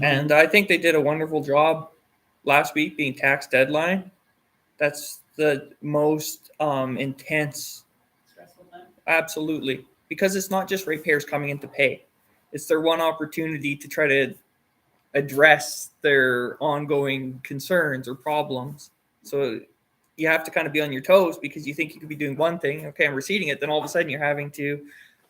And I think they did a wonderful job last week being tax deadline. That's the most intense, Stressful time? absolutely, because it's not just ratepayers coming in to pay. It's their one opportunity to try to address their ongoing concerns or problems. So you have to kind of be on your toes because you think you could be doing one thing. Okay, I'm receiving it. Then all of a sudden you're having to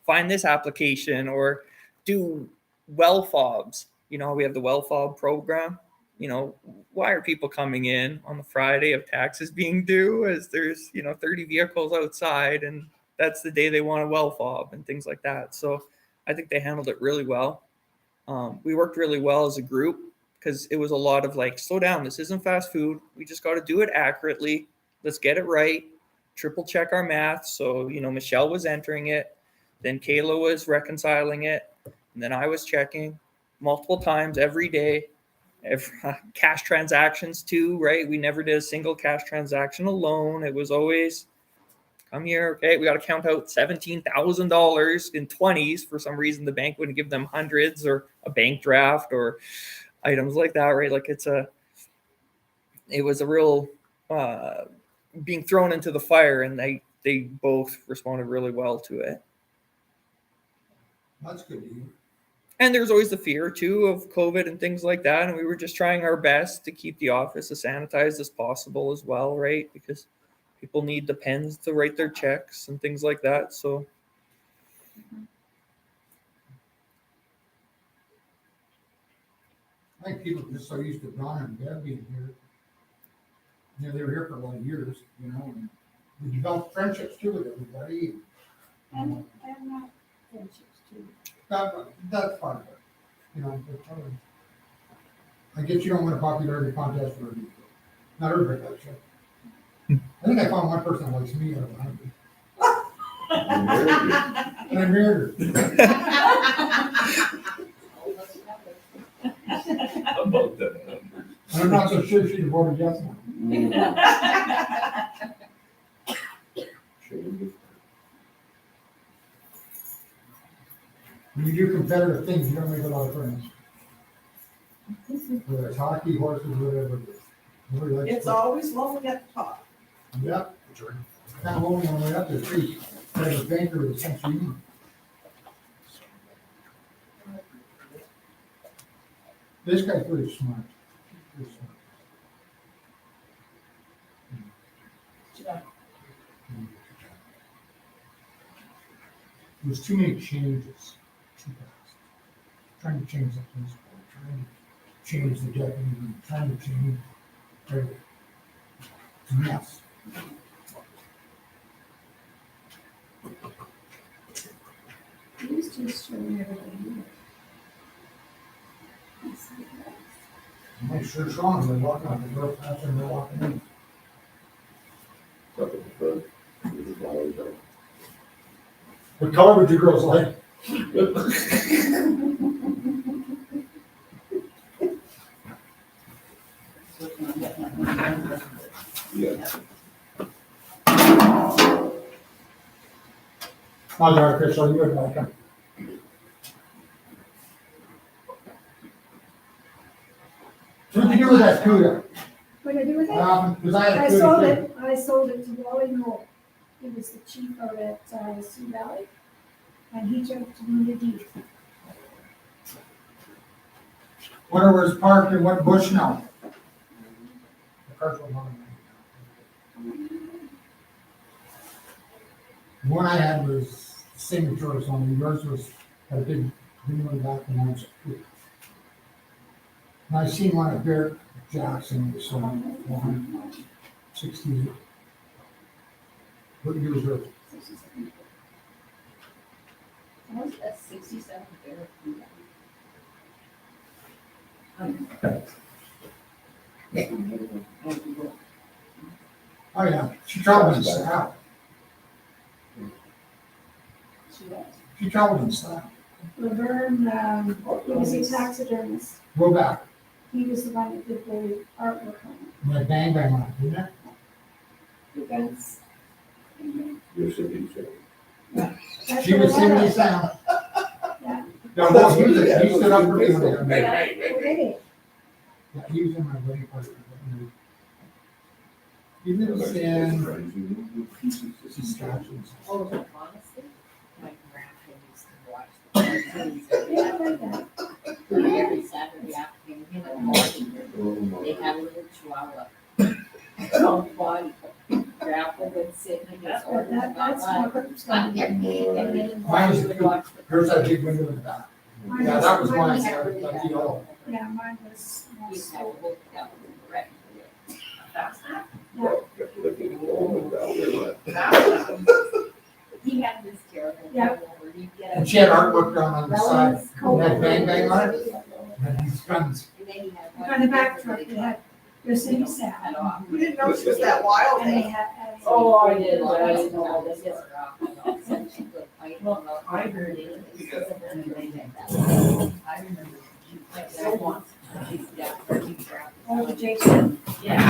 find this application or do well fobs. You know, we have the well fob program. You know, why are people coming in on the Friday of taxes being due as there's, 30 vehicles outside and that's the day they want a well fob and things like that. So I think they handled it really well. We worked really well as a group because it was a lot of like, slow down. This isn't fast food. We just got to do it accurately. Let's get it right. Triple check our math. So, Michelle was entering it. Then Kayla was reconciling it. And then I was checking multiple times every day. Cash transactions too, right? We never did a single cash transaction alone. It was always, come here, okay, we got to count out $17,000 in 20s. For some reason, the bank wouldn't give them hundreds or a bank draft or items like that, right? Like it was a real being thrown into the fire, and they both responded really well to it. That's good to hear. And there's always the fear too of COVID and things like that. And we were just trying our best to keep the office as sanitized as possible as well, right? Because people need the pens to write their checks and things like that. So I think people are just so used to Donna and Deb being here. They were here for a lot of years, and we developed friendships too with everybody. And not friendships too. That's part of it, but, I guess you don't win a popularity contest for everybody. Not everybody likes you. I think I found one person that likes me out of 100. And I married her. About that. And I'm not so sure she'd have voted yes now. When you do competitive things, you don't make a lot of friends. Whether it's hockey, horses, whatever it is. Nobody likes It's to- always lonely at the top. Yep. Kind of lonely on the way up the street. There's a banker with a sense of humor. This guy's pretty smart. Pretty smart. There's too many changes, too fast. Trying to change the principle, trying to change the definition, trying to change everything. It's a mess. He's just showing everybody. My shirt's on, they're walking out the door, faster than they're walking in. Up at the front, with the flowers out. What color would your girls like? Yeah. Oh, they're official, you would like them. What'd you do with that CUDA? What did I do with it? Because I had I CUDA sold too. it, I sold it to Wally Knoll. He was the chief out at Sioux Valley. And he took it to me to deed. Where it was parked in what bush now? The car's one on it. The one I had was signatures on it, yours was, had a big, green one back and one's. And I seen one at Barrett Jackson, it was 160. What year was yours? Was that 67 Barrett? Oh, yeah, she traveled in style. She traveled in style. Laverne, he was a taxidermist. Go back, He was the one that did the artwork on and that bang bang on it, didn't it? it. Events. You're sitting, That's She what was I singing had. the sound. Yeah. No, no, he stood up for me when they were married. Okay. Yeah, he was in my wedding party. He lives in Saskatchewan. Oh, honestly, my grandpa used to watch the Yeah, I like that. every Saturday afternoon, in the morning. They had a little chihuahua. Oh, body. Grandpa would sit in his But that's what And then in the Mine was morning, the would cute. watch the. Here's that big window in the back. Yeah, that was mine, like the yellow. Yeah, mine was. He'd have a book down the right. looking at the woman down there. He had this terrible. Yeah. over, he'd get And a- she had artwork down on the side. Relevance code. Had bang bang on it. And these guns. And then he had one. On the back truck, they had Yosemite Sam. Cut off. You didn't know she was that wild, And they eh? had. Oh, I did, I didn't know all this was wrong. Well, I heard it. I remember. So once. Oh, the Jason. Yeah.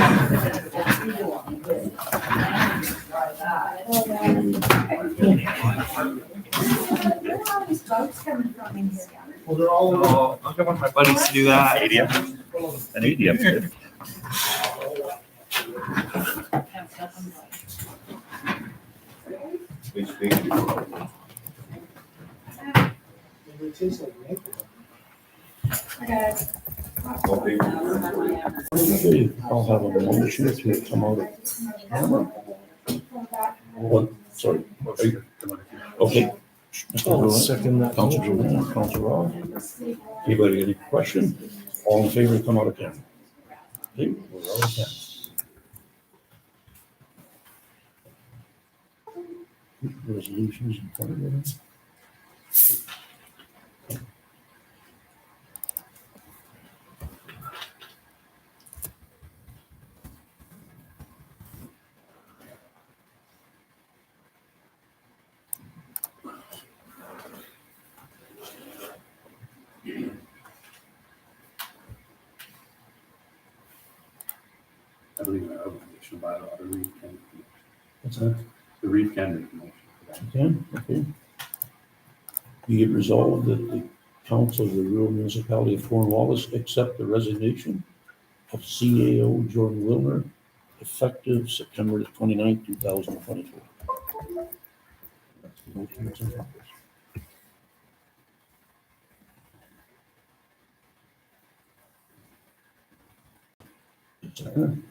Where are all these bugs coming from in here? Well, they're all over. Oh, I'll get one of my buddies to do that. An ADF's good. They speak to you. It tastes like maple. I got it. Well, they- Okay, I'll have a motion to come out of camera. What, sorry. Are you- Okay. I'll second that. Council Giroux, Council Rob. Anybody got any question? All in favor, come out of camera. Okay, we're out of camera. Resolutions in front of you. I believe in our obligation by law, the Reeve can, What's that? the Reeve can make a motion for that. You can, okay. Be it resolved that the council of the rural municipality of Cornwallis accept the resignation of CAO Jordan Wilner effective September 29, 2024. That's the motion that's in front of us. Second.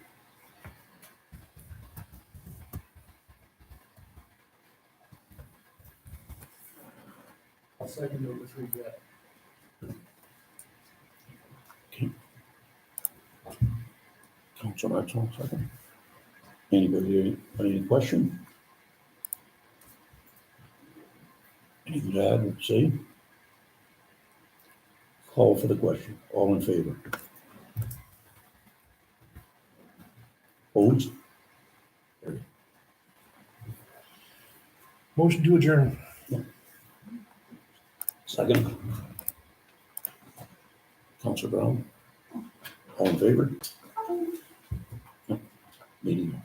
I'll second it with regret. Council Maxwell, second. Anybody, any question? Anything to add or say? Call for the question. All in favor? Opposed? Motion to adjourn. Second. Councilor Brown? All in favor? Meeting